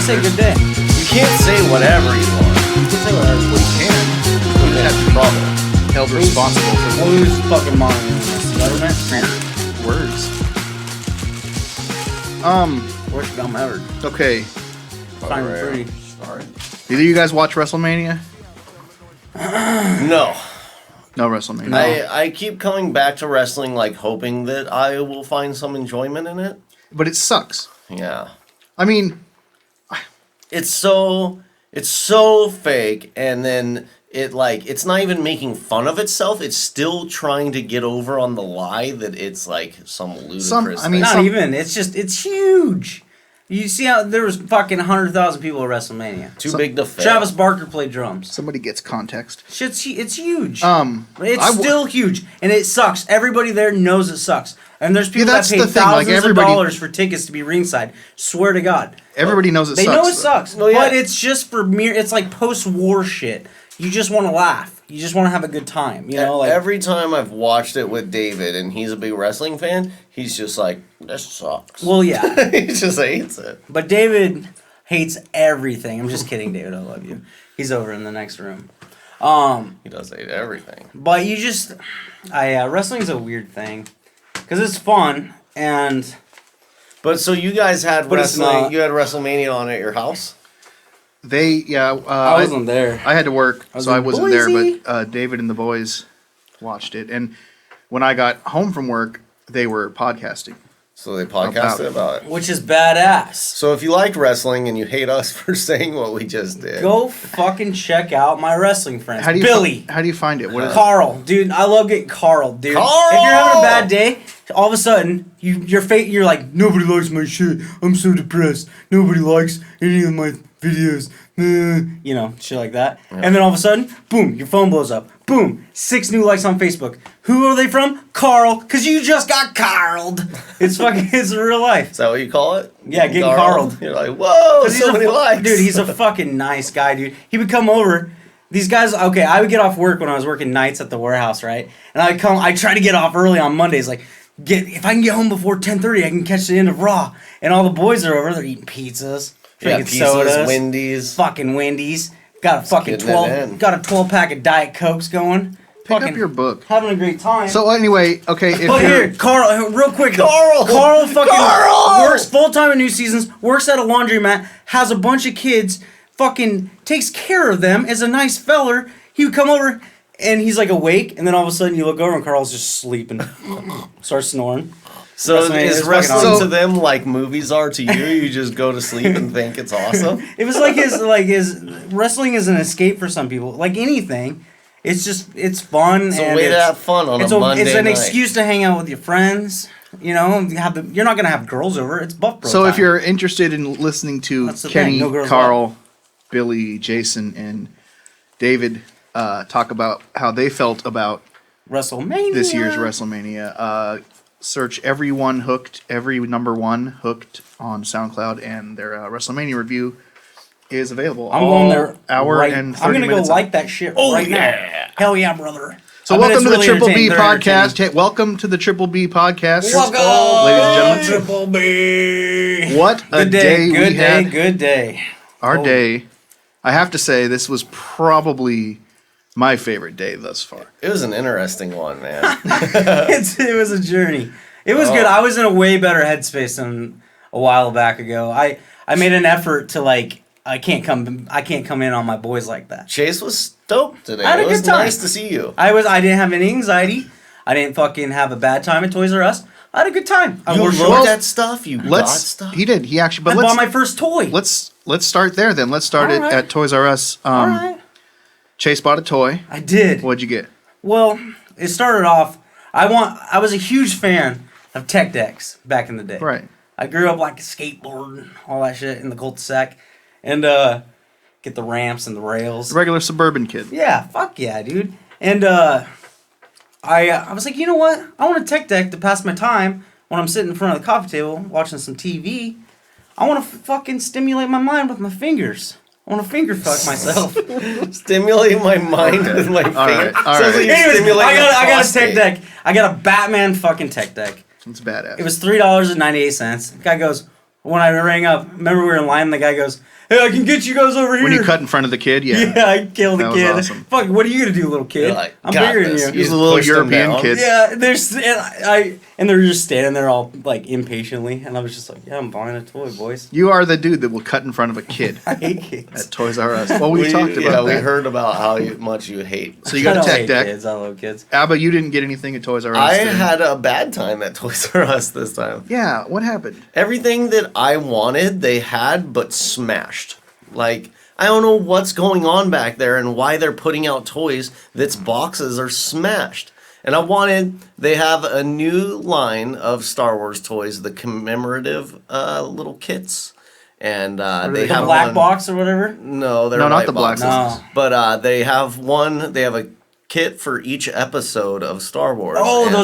say good day. You can't say whatever you want. You can say whatever. Well, you can. You have trouble. Held responsible for Who's fucking monitoring this? The government? words. Worst gum ever. Okay. Fine and free. Sorry. Did you guys watch WrestleMania? No. No WrestleMania. I keep coming back to wrestling, like, hoping that I will find some enjoyment in it. But it sucks. Yeah. I mean, It's so fake, and then it's not even making fun of itself. It's still trying to get over on the lie that it's like some ludicrous I mean, thing. Not even. It's just, it's huge. You see how there was fucking 100,000 people at WrestleMania. Too big to fail. Travis Barker played drums. somebody gets context. It's huge. I Still huge, and it sucks. Everybody there knows it sucks. And there's people that that's pay the thing, like, thousands everybody- of dollars for tickets to be ringside. Swear to God. Everybody knows it They sucks. know it though. sucks, Well, yeah. but it's just for it's like post-war shit. You just want to laugh. You just want to have a good time, you know? Like Every time I've watched it with David, and he's a big wrestling fan, he's just like, this sucks. well, yeah. He just hates it. But David hates everything. I'm just kidding, David. I love you. He's over in the next room. He does hate everything. But you just, wrestling's a weird thing because it's fun and But so you guys had But it's wrestling. not. You had WrestleMania on at your house. I wasn't there. I had to work, was so I in wasn't there. Boise. But David and the boys watched it, and when I got home from work, they were podcasting. So they podcasted about it. Which is badass. So if you like wrestling and you hate us for saying what we just did, Go fucking check out my wrestling friends. How do you Billy. How do you find it? What is it? Carl, dude, I love getting Carl, dude. Carl! If you're having a bad day, all of a sudden you're like, nobody likes my shit. I'm so depressed. Nobody likes any of my videos. You know, shit like that. Yeah. And then all of a sudden, boom, your phone blows up. Boom, 6 new likes on Facebook. Who are they from? Carl, because you just got Carled. It's fucking, it's real life. is that what you call it? Yeah, getting Carled. You're like, whoa, 'Cause so many likes. Dude, he's a fucking nice guy, dude. He would come over. These guys, okay, I would get off work when I was working nights at the warehouse, right? And I try to get off early on Mondays, like, if I can get home before 10:30, I can catch the end of Raw. And all the boys are over, they're eating pizzas, yeah, drinking pizzas, sodas, Wendy's. fucking Wendy's. Got a fucking getting it in. 12 pack of Diet Cokes going. Pick fucking up your book. having a great time. So anyway, okay, if But you're here, Carl, real quick though. Carl! Fucking Carl! works full-time in New Seasons, works at a laundromat, has a bunch of kids, fucking takes care of them, is a nice feller. He would come over, and he's like awake, and then all of a sudden you look over, and Carl's just sleeping. Starts snoring. So WrestleMania is is fucking wrestling awesome. to them like movies are to you? You just go to sleep and think it's awesome? It was like his wrestling is an escape for some people. Like anything, it's fun. It's a and way to have fun on a Monday It's an night. excuse to hang out with your friends. You know, you're not gonna have girls over. It's buff bro so if time. you're interested in listening to That's the Kenny, thing, no girls Carl, Billy, Jason, and David talk about how they felt about WrestleMania this year's WrestleMania, search everyone hooked, every number one hooked on SoundCloud, and their WrestleMania review is available. I'm all going there. hour right, and 30 I'm gonna go minutes. like that shit right now. Hell yeah, brother. So I bet welcome it's to the really Triple B entertaining. They're podcast. entertaining. Hey, welcome to the Triple B podcast, Welcome, ladies and gentlemen. Triple B. What a Good day, day good we day, had. good day. Our Oh. day. I have to say, this was probably my favorite day thus far. It was an interesting one, man. It was a journey. It was good. I was in a way better headspace than a while back ago. I made an effort to I can't come in on my boys like that. Chase was stoked today. I had a It was good time. nice to see you. I didn't have any anxiety. I didn't fucking have a bad time at Toys R Us. I had a good time. I You worked looked at stuff. You got stuff. He did. He actually. But I bought my first toy. let's start there then. Let's start All it right. at Toys R Us. All right. Chase bought a toy. I did. What'd you get? Well, it started off. I was a huge fan of tech decks back in the day. Right. I grew up like a skateboard and all that shit in the cul-de-sac, and get the ramps and the rails. Regular suburban kid. Yeah, fuck yeah, dude. And I was like, you know what? I want a tech deck to pass my time when I'm sitting in front of the coffee table watching some TV. I want to fucking stimulate my mind with my fingers. I want to finger fuck myself. Stimulate my mind with my finger. All right. Sounds like you Anyways, stimulate I the got a prostate. tech deck. I got a Batman fucking tech deck. It's badass. It was $3.98. The guy goes, when I rang up. Remember we were in line. The guy goes, "Hey, I can get you guys over here." When you cut in front of the kid, yeah. Yeah, I killed the That was kid. awesome. Fuck, what are you gonna do, little kid? You're like, I'm "Got bigger this." than He was you. a little Pushed him European down. kid. Yeah, and they're just standing there all like impatiently, and I was just like, "Yeah, I'm buying a toy, boys." You are the dude that will cut in front of a kid I hate kids. at Toys R Us. Well, we talked about Yeah, that. we heard about how much you hate. So you got I a don't tech hate deck. kids. I love kids. Abba, you didn't get anything at Toys R Us. I then. had a bad time at Toys R Us this time. Yeah, what happened? Everything that I wanted, they had, but smashed. Like, I don't know what's going on back there and why they're putting out toys that's boxes are smashed. And they have a new line of Star Wars toys, the commemorative little kits. And they The have black one, box or whatever. No, they're No, not white the black boxes. No. But they have a kit for each episode of Star Wars. Oh, and,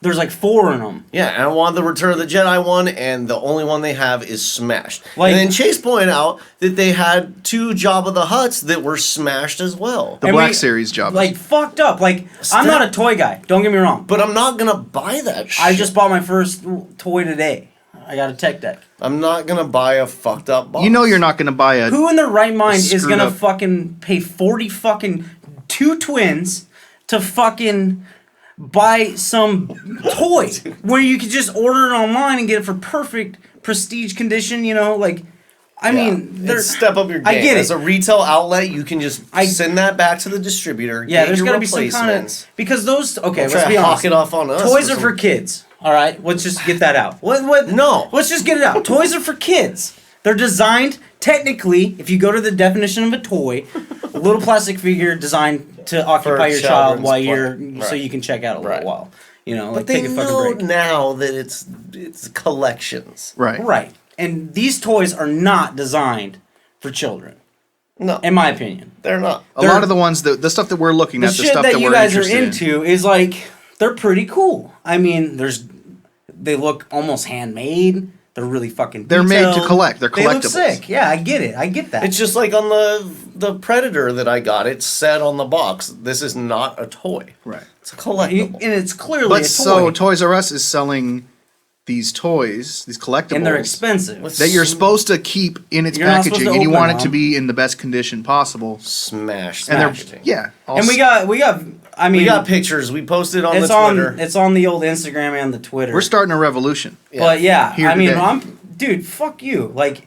there's like 4 in them. yeah, and I wanted the Return of the Jedi one, and the only one they have is smashed. Like- and then Chase pointed out that they had 2 Jabba the Hutts that were smashed as well. The Black Series job. Like fucked up. Like I'm not a toy guy. Don't get me wrong. But I'm not gonna buy that shit. I just bought my first toy today. I got a tech deck. I'm not gonna buy a fucked up box. you know you're not going to buy a. Who in their right mind is screwed gonna up- fucking pay 40 fucking 2 twins to fucking buy some toy where you could just order it online and get it for perfect prestige condition? You know, like I mean, they're step up your game. I get it. As a retail outlet, you can just send that back to the distributor. Yeah, get there's your gotta be some kind replacements. of because those. Okay, Don't let's try be to honest. hawk it off on us. Toys are some- for kids. All right, let's just get that out. What? No. Let's just get it out. Toys are for kids. They're designed technically. If you go to the definition of a toy, a little plastic figure designed to occupy your child children's while play. you're so Right. you can check out a Right. little while. You know, But like they take a fucking know break. now that it's collections. Right. Right, and these toys are not designed for children, No, in my opinion. they're not. A lot of the ones that the stuff that we're looking The at, the shit stuff that that you we're guys are interested in. into is like they're pretty cool. I mean, they look almost handmade. They're really fucking. They're made to detailed. collect. They're They look collectibles. sick. Yeah, I get it. I get that. It's just like on the Predator that I got. It said on the box, "This is not a toy. Right. It's a collectible." and it's clearly But a toy. so Toys R Us is selling these toys, these collectibles, and they're expensive. that you're supposed to keep in its You're not supposed packaging, to and you open want it to them. be in the best condition possible. Smashed. And they're packaging. yeah, all And we got. I mean, We got pictures. We posted on the it's Twitter. on. It's on the old Instagram and the Twitter. we're starting a revolution. Yeah. But yeah, Here I mean, today. dude, fuck you. Like,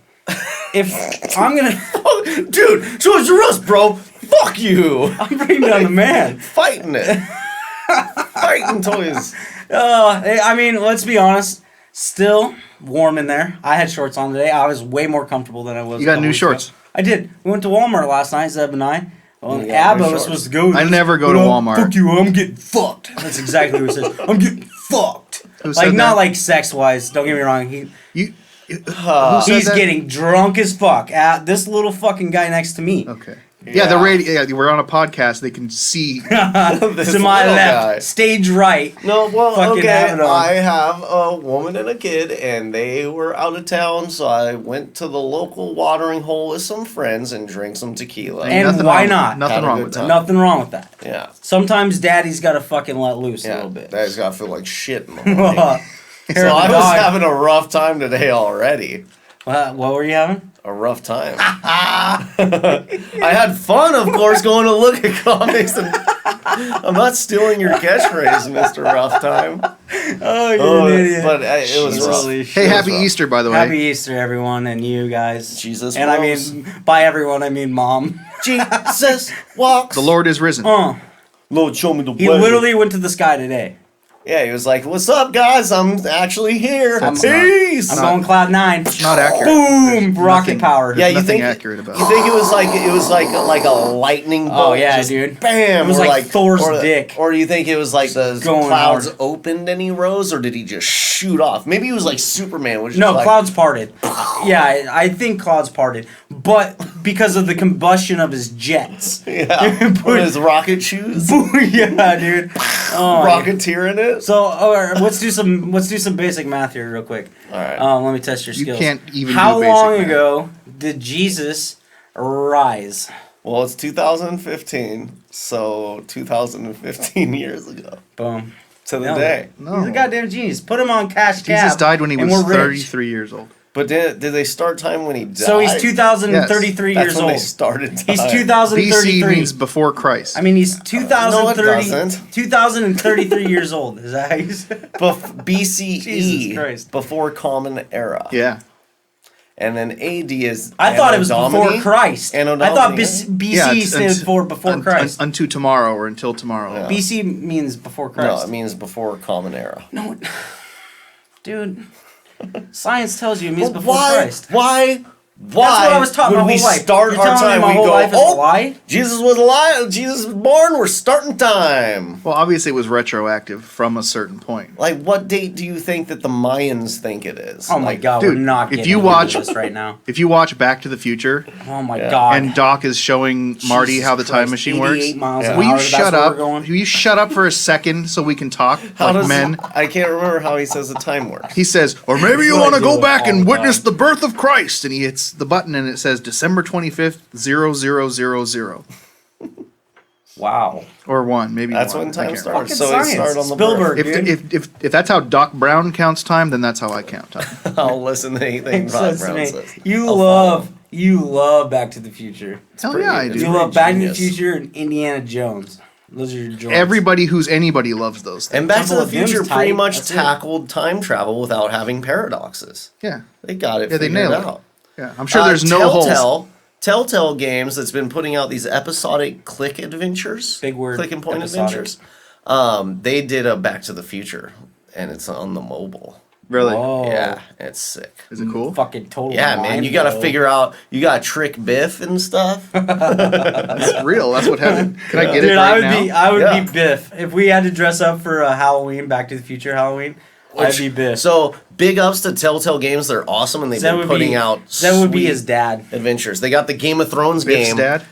if I'm gonna, Dude, Toys R Us, bro. Fuck you. I'm bringing down the man. Fighting it. Fighting toys. I mean, let's be honest. Still warm in there. I had shorts on today. I was way more comfortable than I was. You got a couple new weeks shorts. ago. I did. We went to Walmart last night, Zeb and I. Well, You got new Abba was shorts. supposed to go. I never go to Walmart. Fuck you! I'm getting fucked. That's exactly what he says. I'm getting fucked. Who Like said not that? like sex wise. Don't get me wrong. You, who said He's that? getting drunk as fuck. This little fucking guy next to me. Okay. Yeah, the radio. Yeah, we're on a podcast. They can see. This To my little left, guy. stage right. No, well, Fucking have okay. it on. I have a woman and a kid, and they were out of town, so I went to the local watering hole with some friends and drank some tequila. And Nothing why wrong- not? Nothing Had a wrong good with time. that. Nothing wrong with that. yeah, Sometimes daddy's got to fucking let loose a yeah. little bit. That got to feel like shit in the morning. Hair So of the I was dog. having a rough time today already. What were you having? A rough time. I had fun, of course, going to look at comics. And I'm not stealing your catchphrase, Mr. Rough Time. Oh, you're Oh, an idiot. but it was rough. Holy Hey, shit. happy rough. Easter, by the way. Happy Easter, everyone, and you guys. Jesus And I rose. mean, by everyone, I mean mom. Jesus walks. The Lord is risen. Lord, show me the He literally went to the sky today. Yeah, he was like, "What's up, guys? I'm actually here. That's Peace." I'm going cloud 9. Not accurate. Boom! Rocket nothing- power. Yeah, you Nothing think accurate about You it. think it was like a lightning bolt? Oh, yeah, just dude. Bam! It was or like Thor's or, dick. Or do you think it was like the going clouds hard. opened and he rose, or did he just shoot off? Maybe he was like Superman, which No, is like, clouds parted. Yeah, I think clouds parted, but because of the combustion of his jets. Yeah, with his rocket shoes, Yeah, dude. Oh, rocketeering it. So, all right, let's do some basic math here, real quick. All right. Let me test your You skills. can't even How do basic long math. ago did Jesus rise? Well, it's 2015, so 2015 years ago Boom. to the Nailed day. it. He's a goddamn genius. Put him on cash cab. Jesus died when he and was we're rich. 33 years old. But did they start time when he died? So he's 2033 That's years when old. they started time. He's BC 2033. means before Christ. I mean, he's No, it 2030, doesn't. 2033 years old. Is that how you say it? BCE, Jesus Christ. before Common Era. yeah. And then AD is. I thought it was Anno before Domini. Christ. Anno I thought Domini. BC stands for before Christ. Unto tomorrow or until tomorrow. Yeah. BC means before No, Christ. it means before Common Era. No, dude. Science tells you it means But before Christ. Why? That's what I was taught my when whole we life. start You're our telling me time, my we whole go, life is a oh, lie? Jesus was alive. Jesus was born. We're starting time. Well, obviously it was retroactive from a certain point. Like, what date do you think that the Mayans think it is? Oh my Like, god, dude, we're not if getting you into watch- this right now. If you watch Back to the Future Oh my Yeah. god. and Doc is showing Marty Jesus how the time Christ, machine works, 88 miles Yeah. an will hour, you that's shut where up? we're going? Will you shut up for a second so we can talk How like does men? I can't remember how he says the time works. He says, or maybe you I want to do go it back all and the witness time. the birth of Christ. And he hits the button and it says December 25th, 0000. Wow. Or 1, maybe That's 1. when I time can't starts. Fucking So it science. started on the Spielberg. birth. remember. Dude. If that's how Doc Brown counts time, then that's how I count time. I'll listen to anything Makes Doc sense to Brown me. says. You I'll love Back to the Future. Hell pretty- yeah, I it's do. You pretty love Back to the genius. Future and Indiana Jones. Those are your joints. Everybody who's anybody loves those things. And Back to Temple the of Doom's Future tight. pretty much That's it. tackled time travel without having paradoxes. Yeah. They got it Yeah, they figured nailed it. out. Yeah. I'm sure there's no holes. Telltale Games that's been putting out these episodic click adventures. Big word, Click and point episodic. adventures. They did a Back to the Future, and it's on the mobile. Really? Whoa. Yeah, it's sick. Is it cool? Fucking total. Yeah, man, you got to figure out. You got to trick Biff and stuff. It's real. That's what happened. Can I get Dude, it right now? I would Yeah. be Biff if we had to dress up for a Halloween, Back to the Future Halloween. I'd be Biff. So big ups to Telltale Games. They're awesome, and they've That been would putting be out. that would be sweet his dad. adventures. They got the Game of Thrones Biff's game, dad?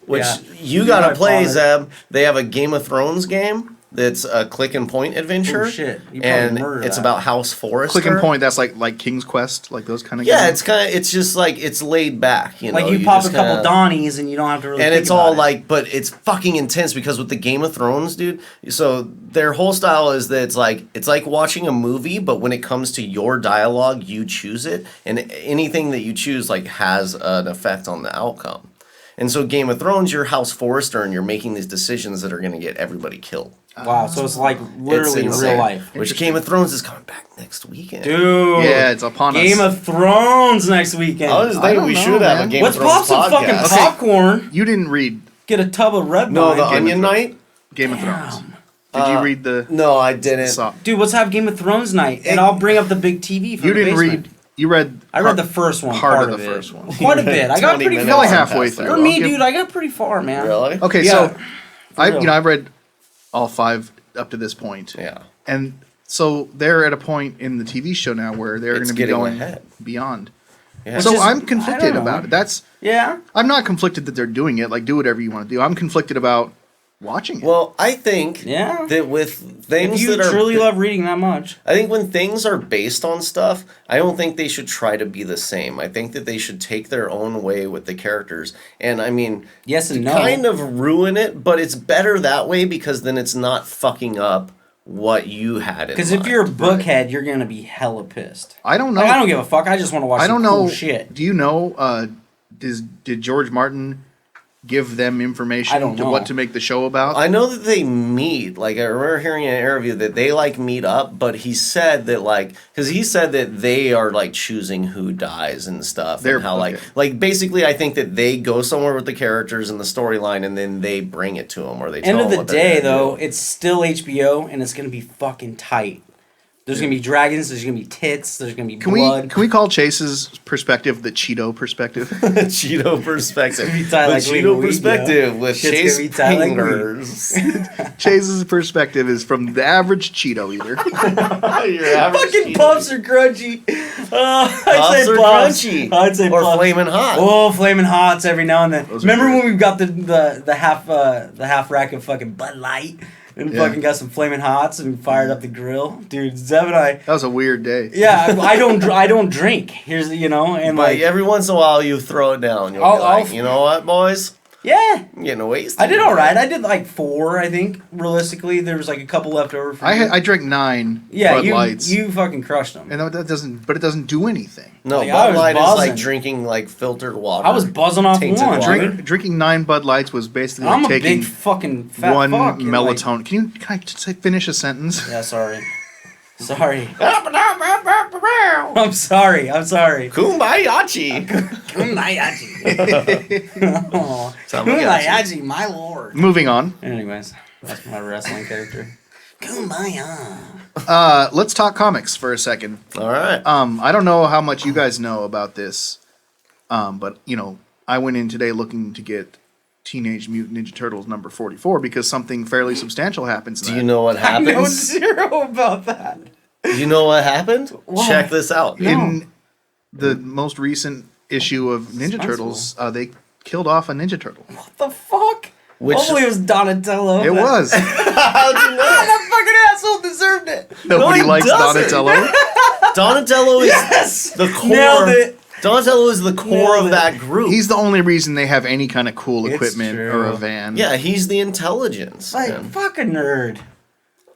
which Yeah. you You're gotta my play, father. Zeb. They have a Game of Thrones game that's a click and point adventure. Oh, shit. You probably And murdered it's that. about House Forrester. Click and point. That's like King's Quest, like those kind of Yeah, games. it's kind of. It's just like it's laid back. You know, Like you pop a just couple kinda- Donnies and you don't have to really. and think it's all about it. like, but it's fucking intense because with the Game of Thrones, dude. So their whole style is that it's like watching a movie, but when it comes to your dialogue, you choose it, and anything that you choose like has an effect on the outcome. And so Game of Thrones, you're House Forrester, and you're making these decisions that are going to get everybody killed. Wow, so it's like literally It's real insane. life. Which Game of Thrones is coming back next weekend. Dude. Yeah, it's upon us. Game of Thrones next weekend. I was I thinking don't we know, should have man. a Game Let's of Thrones pop some fucking podcast. popcorn. You didn't read Get a tub of Red No, Wine. the Game of Onion Thrones. Knight. Game of Thrones. Did you read the? No, I didn't. Saw- Dude, let's have Game of Thrones night, and I'll bring up the big TV. From You the didn't basement. read. You read. I read the first one. part Part of of the it. first one. Quite a bit. I got 20 pretty minutes. You're only far. halfway past that. through. For me, I'll give- dude, I got pretty far, man. Really? Okay, Yeah. so real. I've read all 5 up to this point. Yeah. And so they're at a point in the TV show now where they're It's going to be getting going ahead. beyond. Yeah. So Which is- I'm I conflicted don't know. about it. That's Yeah. I'm not conflicted that they're doing it. Like do whatever you want to do. I'm conflicted about watching it. Well, I think Yeah. that with things If you that are truly love reading that much. I think when things are based on stuff, I don't think they should try to be the same. I think that they should take their own way with the characters. And I mean, Yes and no. kind of ruin it, but it's better that way because then it's not fucking up what you had in Because if mind. you're a bookhead, you're gonna be hella pissed. I don't know. Like, I don't give a fuck. I just want to watch. I some don't cool know. shit. Do you know? Did George Martin give them information I don't to know. what to make the show about? I know that they meet. Like I remember hearing in an interview that they like meet up, but he said that like because he said that they are like choosing who dies and stuff. They're- and how okay. like basically I think that they go somewhere with the characters and the storyline, and then they bring it to them or they. Tell End of them the what they're day, gonna though, do. it's still HBO, and it's gonna be fucking tight. There's gonna be dragons. There's gonna be tits. There's gonna be Can blood. we call Chase's perspective the Cheeto perspective? Cheeto perspective. gonna be tight The like Cheeto Linguini, perspective with Shit's Chase gonna be tight like Fingers. Chase's perspective is from the average Cheeto eater. Your average Fucking Cheeto. puffs are crunchy. Puffs I'd say are puffs. crunchy. I'd say or puffs. flaming hot. Oh, flaming hots every now and then. Those are Remember good. when we got the half rack of fucking Bud Light and Yeah. fucking got some flaming hots and fired up the grill, dude. Zeb and I. That was a weird day. Yeah, I don't drink. Here's and But like every once in a while you throw it down. You'll I'll- be like, I'll- you know what, boys? Yeah. I'm getting wasted. I did all right. I did like 4, I think. Realistically, there was like a couple left over for you. I drank 9 Yeah, Bud Lights. you fucking crushed them. and that doesn't, but it doesn't do anything. No, Like, I Bud was Light is like buzzing. drinking like filtered water. I was buzzing off Tainted one. water. Dude. Drinking 9 Bud Lights was basically I'm like a taking big fucking fat one fuck. and, like- melatonin. Can I just say, finish a sentence? Yeah, sorry. Sorry. I'm sorry. Kumbayachi. Kumayaji. Oh, Kumayaji, my lord. Moving on. Anyways, that's my wrestling character. Kumbaya. Let's talk comics for a second. All right. I don't know how much you guys know about this, but I went in today looking to get Teenage Mutant Ninja Turtles number 44 because something fairly substantial happens. In Do that. you know what I know happens? 0 about that. You know what happened? What? Check this out. In the most recent issue of Ninja Suspenseful. Turtles, they killed off a Ninja Turtle. What the fuck? Which- Hopefully it was Donatello. It was. How'd you know? That fucking asshole deserved it. Nobody he likes doesn't. Donatello. Donatello is Yes! the core. Nailed it. Donatello is the core Nailed of it. that group. He's the only reason they have any kind of cool It's equipment true. or a van. yeah, he's the intelligence. Like, man. fuck a nerd.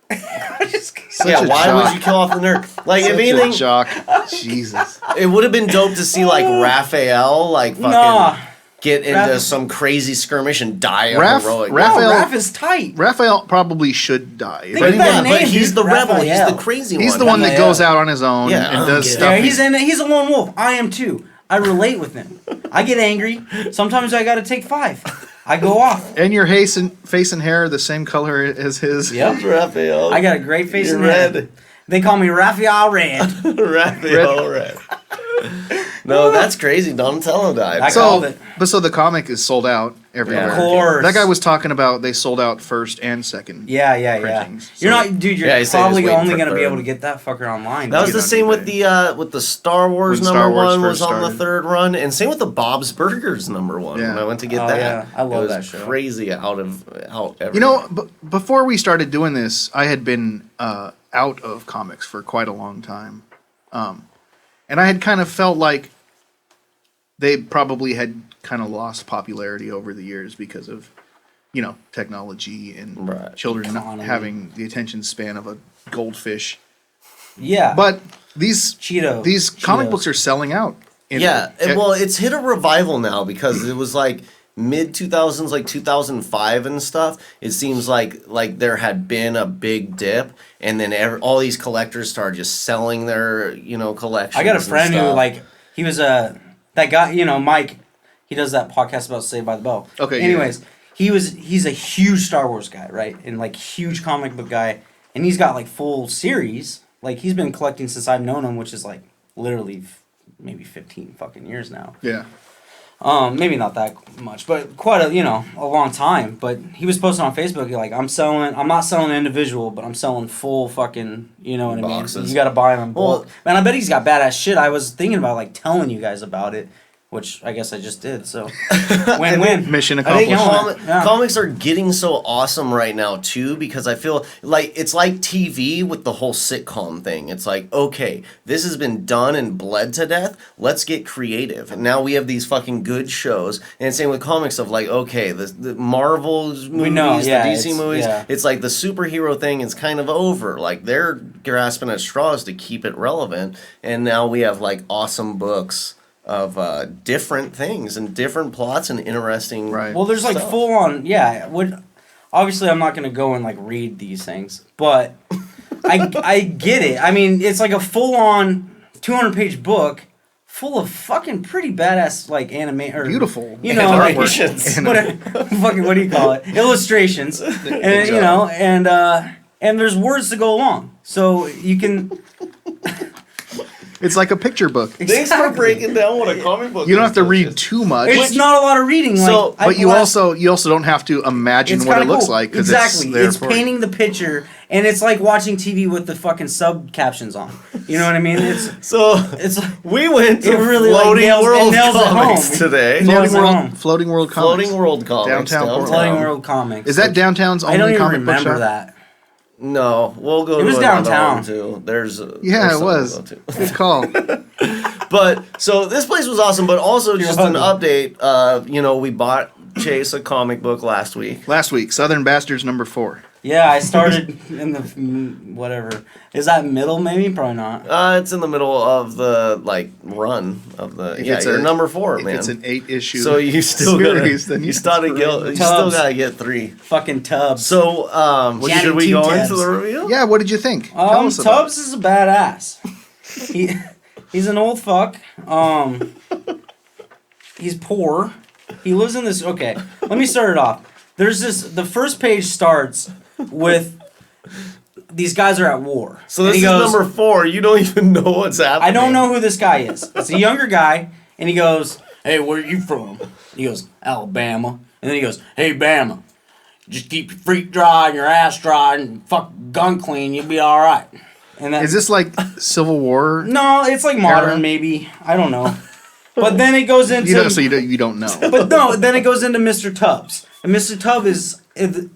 I just Such Yeah, a why jock. would you kill off the nerd? Like, if Such a anything, jock. Jesus. it would have been dope to see like Raphael, like fucking Nah. get into Raph- some crazy skirmish and die a Raph- heroic. Raph- No, Raphael- Raph is tight. Raphael probably should die. Think But of that yeah, but name, he's dude. the rebel. He's Raphael. the crazy one. he's the one that Raphael. goes out on his own Yeah, and I does get it. stuff. Yeah, he's a lone wolf. I am too. I relate with him. I get angry. Sometimes I gotta take 5. I go off. And your face and hair are the same color as his. Yep. Raphael. I got a great face You're in red. red. They call me Raphael Red. Raphael red. No, that's crazy. Donatello died. I called So, it. but so the comic is sold out everywhere. Of course. That guy was talking about they sold out first and second. Yeah. printings. You're So- not, dude. You're Yeah, he said he was probably waiting only for gonna be third. able to get that fucker online. That was Get the on same eBay. with the Star Wars When number Star Wars 1 was first on the started. 3rd run, and same with the Bob's Burgers number 1. Yeah. When I went to get Oh, that, yeah. I love it was that show. crazy out of how everything. You know, before we started doing this, I had been out of comics for quite a long time. And I had kind of felt like they probably had kind of lost popularity over the years because of, technology and Right. children not Economy. having the attention span of a goldfish. Yeah. But these comic Cheetos. books are selling out. Yeah, well, it's hit a revival now because it was like mid 2000s, like 2005 and stuff. It seems like there had been a big dip, and then all these collectors started just selling their collections. I got a and friend who stuff. he was that guy, Mike. He does that podcast about Saved by the Bell. Okay, yeah. Anyways, he's a huge Star Wars guy, right? And huge comic book guy, and he's got full series. He's been collecting since I've known him, which is literally maybe 15 fucking years now. Yeah. Maybe not that much, but quite a long time. But he was posting on Facebook I'm not selling individual, but I'm selling full fucking, you know what I mean? Boxes. You gotta buy them in bulk. Well- Man, I bet he's got badass shit. I was thinking about telling you guys about it, which I guess I just did, so win-win. Mission I think accomplished. yeah. Comics are getting so awesome right now too because I feel like it's like TV with the whole sitcom thing. It's like, okay, this has been done and bled to death. Let's get creative. And now we have these fucking good shows. And same with comics of okay, the Marvel's movies, know, yeah, the DC it's- movies. yeah. It's like the superhero thing is kind of over. They're grasping at straws to keep it relevant. And now we have awesome books of different things and different plots and interesting. Right. Well, there's stuff. full on, yeah. Obviously, I'm not gonna go and read these things, but I get it. I mean, it's a full on 200-page book full of fucking pretty badass anime or Beautiful. Animations. Fucking what do you call it? Illustrations, and and there's words to go along, so you can. It's like a picture book. Thanks for breaking down what a comic book. You don't is, have to read Joseph. too much. It's not a lot of reading. So- But you also don't have to imagine It's what it kinda looks cool. like because Exactly. it's there It's for painting the picture, and it's like watching TV with the fucking sub captions on. You know what I mean? So It's we went to It really, Floating nails World it Comics home. today. Nails Floating it World, home. Floating World Comics. Floating World Comics Downtown Portland. Floating World Comics. Is that downtown's I don't only even comic book remember shop? that. No, we'll go. It to was another downtown. one, too. There's Yeah, there's it some was. we'll go to. Good call. But so this place was awesome, but also just an welcome. update. We bought Chase a comic book last week. Last week, Southern Bastards #4. Yeah, I started in the whatever. Is that middle? Maybe, probably not. It's in the middle of the run of the. If Yeah, it's you're a- number 4, If man. it's an 8-issue So you still series, gotta, then you still Tubbs. gotta get 3. Fucking Tubbs. So Johnny should we go Two-Tabs. into the review? Yeah, what did you think? Tell us about Tubbs is a badass. He's an old fuck. He's poor. He lives in this. Okay, let me start it off. There's this. The first page starts with these guys are at war. So And this he is goes, number 4. You don't even know what's happening. I don't know who this guy is. It's a younger guy, and he goes, "Hey, where are you from?" He goes, "Alabama." And then he goes, "Hey, Bama, just keep your feet dry and your ass dry and fuck gun clean. You'll be all right." And that, Is this like Civil War? no, it's like modern, Era? maybe. I don't know. But then it goes into. You don't know. But no, then it goes into Mr. Tubbs. And Mr. Tubbs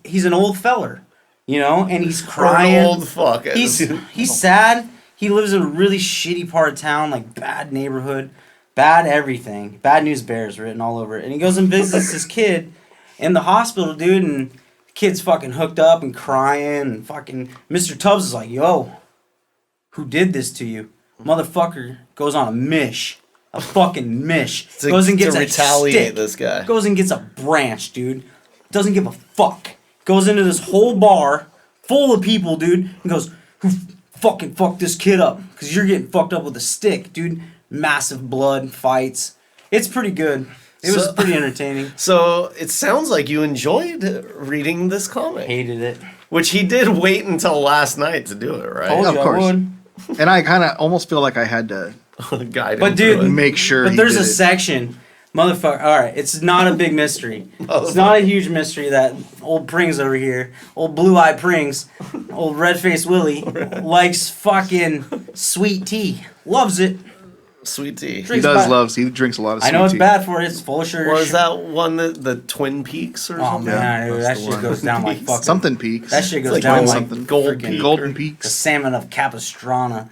he's an old feller, you know, and he's Or an crying. old fuck. He's sad. He lives in a really shitty part of town, like bad neighborhood, bad everything. Bad News Bears written all over it. And he goes and visits this kid in the hospital, dude, and the kid's fucking hooked up and crying, and fucking Mr. Tubbs is like, "Yo, who did this to you?" Motherfucker goes on a mish. A fucking mish. Goes and gets to a retaliate stick. this guy. Goes and gets a branch, dude. Doesn't give a fuck. Goes into this whole bar full of people, dude, and goes, "Who fucking fucked this kid up? Because you're getting fucked up with a stick, dude." Massive blood, fights. It's pretty good. It was So- pretty entertaining. So it sounds like you enjoyed reading this comic, Hated it. which he did wait until last night to do it, right? Told of you I course. would. And I kind of almost feel like I had to Guide him But through dude, it. make sure. But he there's did a it. section, motherfucker. All right, it's not a big mystery. It's not a huge mystery that old Prings over here, old Blue Eye Prings, old Red Face Willie, likes fucking sweet tea. Loves it. Sweet tea. He Drinks does bad. love. He drinks a lot of. I know sweet it's tea. bad for you. It's full of sugar. Was that one that the Twin Peaks or Oh something? man, dude, that that's the shit one. goes down like fucking. Something peaks. That shit goes like down Gold- like something. Gold freaking Peak. Golden the Peaks. salmon of Capistrano.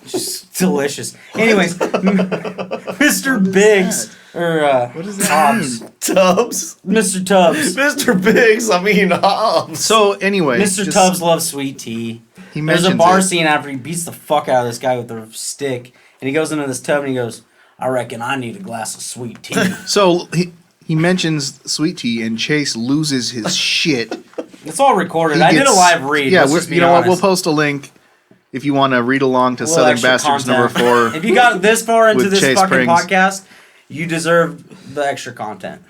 Just delicious. Anyways, Mr. Biggs or What does that Hobbs. mean? Tubbs. Mr. Tubbs. Mr. Biggs, I mean Hobbs. So anyway, Mr. just- Tubbs loves sweet tea. He There's a mentions bar it. scene after he beats the fuck out of this guy with a stick, and he goes into this tub and he goes, "I reckon I need a glass of sweet tea." So he mentions sweet tea, and Chase loses his shit. It's all recorded. He I did a gets- live read. Yeah, let's just be you know what? We'll honest. post a link if you want to read along to A little Southern extra Bastards content. #4. If you got this far into with this Chase fucking Prings. podcast, you deserve the extra content.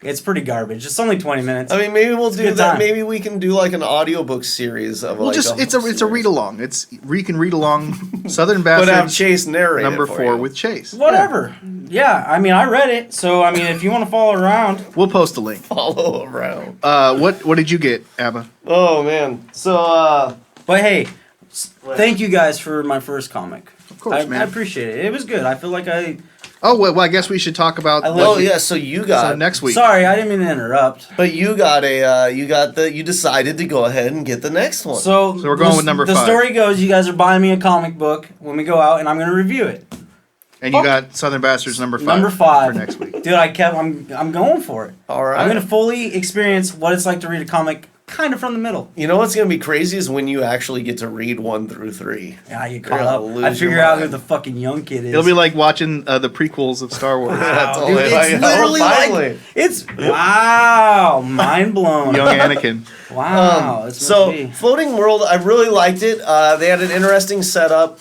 It's pretty garbage. It's only 20 minutes. I mean, maybe we'll do good that. time. Maybe we can do like an audiobook series of Well, like just it's a series. read along. It's you can read along Southern But have Bastards Chase narrate it for #4 you. with Chase. Whatever. Yeah, I mean, I read it, so I mean, if you want to follow around, We'll post a link. Follow around. What did you get, Abba? Oh man. So but hey, thank you guys for my first comic. Of course, I man. appreciate it. It was good. I feel like I. Oh well, I guess we should talk about. I what love oh you- yeah, so you got So next week. Sorry, I didn't mean to interrupt. But you got you decided to go ahead and get the next one. So we're going with number The 5. story goes, you guys are buying me a comic book when we go out, and I'm going to review it. And you got Southern Bastards #5. Number 5 for next week. Dude, I'm going for it. All right. I'm going to fully experience what it's like to read a comic kind of from the middle. You know what's gonna be crazy is when you actually get to read 1 through 3. Yeah, you You're caught gonna up. lose I your figure out who mind. the fucking young kid is. It'll be like watching the prequels of Star Wars. That's Wow, all dude, I- it's oh, literally finally. like it's wow, mind blown. Young Anakin. Wow, it's So meant to be. Floating World, I really liked it. They had an interesting setup.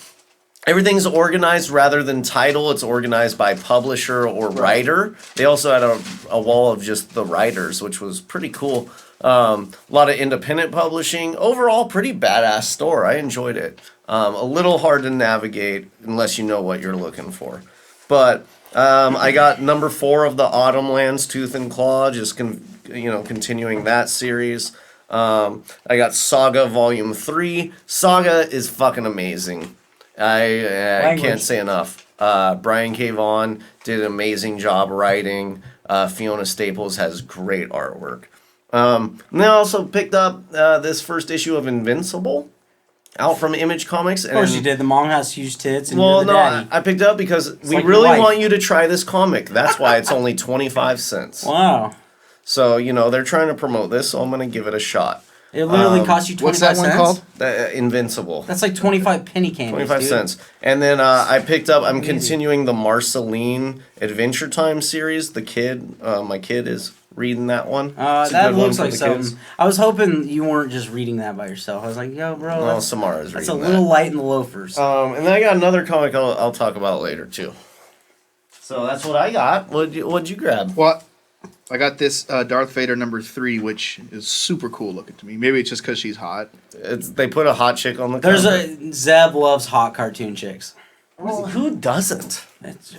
Everything's organized rather than title. It's organized by publisher or writer. They also had a wall of just the writers, which was pretty cool. A lot of independent publishing. Overall, pretty badass store. I enjoyed it. A little hard to navigate unless you know what you're looking for. But I got number 4 of the Autumnlands, Tooth and Claw, just continuing that series. I got Saga Volume 3. Saga is fucking amazing. I can't say enough. Brian K. Vaughan did an amazing job writing. Fiona Staples has great artwork. And I also picked up this first issue of Invincible. out from Image Comics. Of course you did. The mom has huge tits, and Well, you're the no, daddy. I picked it up because we like your really wife. want you to try this comic. That's why it's only 25 cents. Wow. So, they're trying to promote this, so I'm going to give it a shot. It literally cost you 25 What's that cents? one called? Invincible. That's like 25 penny candies, 25 dude. cents. And then I'm continuing the Marceline Adventure Time series. My kid is reading that one. It's a That good one looks for like the something. kids. I was hoping you weren't just reading that by yourself. I was like, yo, bro, Well, Samara's that's a reading little that. light in the loafers. And then I got another comic I'll talk about later, too. So that's what I got. What'd you grab? Well, I got this Darth Vader #3, which is super cool looking to me. Maybe it's just because she's hot. They put a hot chick on the There's cover. Zeb loves hot cartoon chicks. Who doesn't?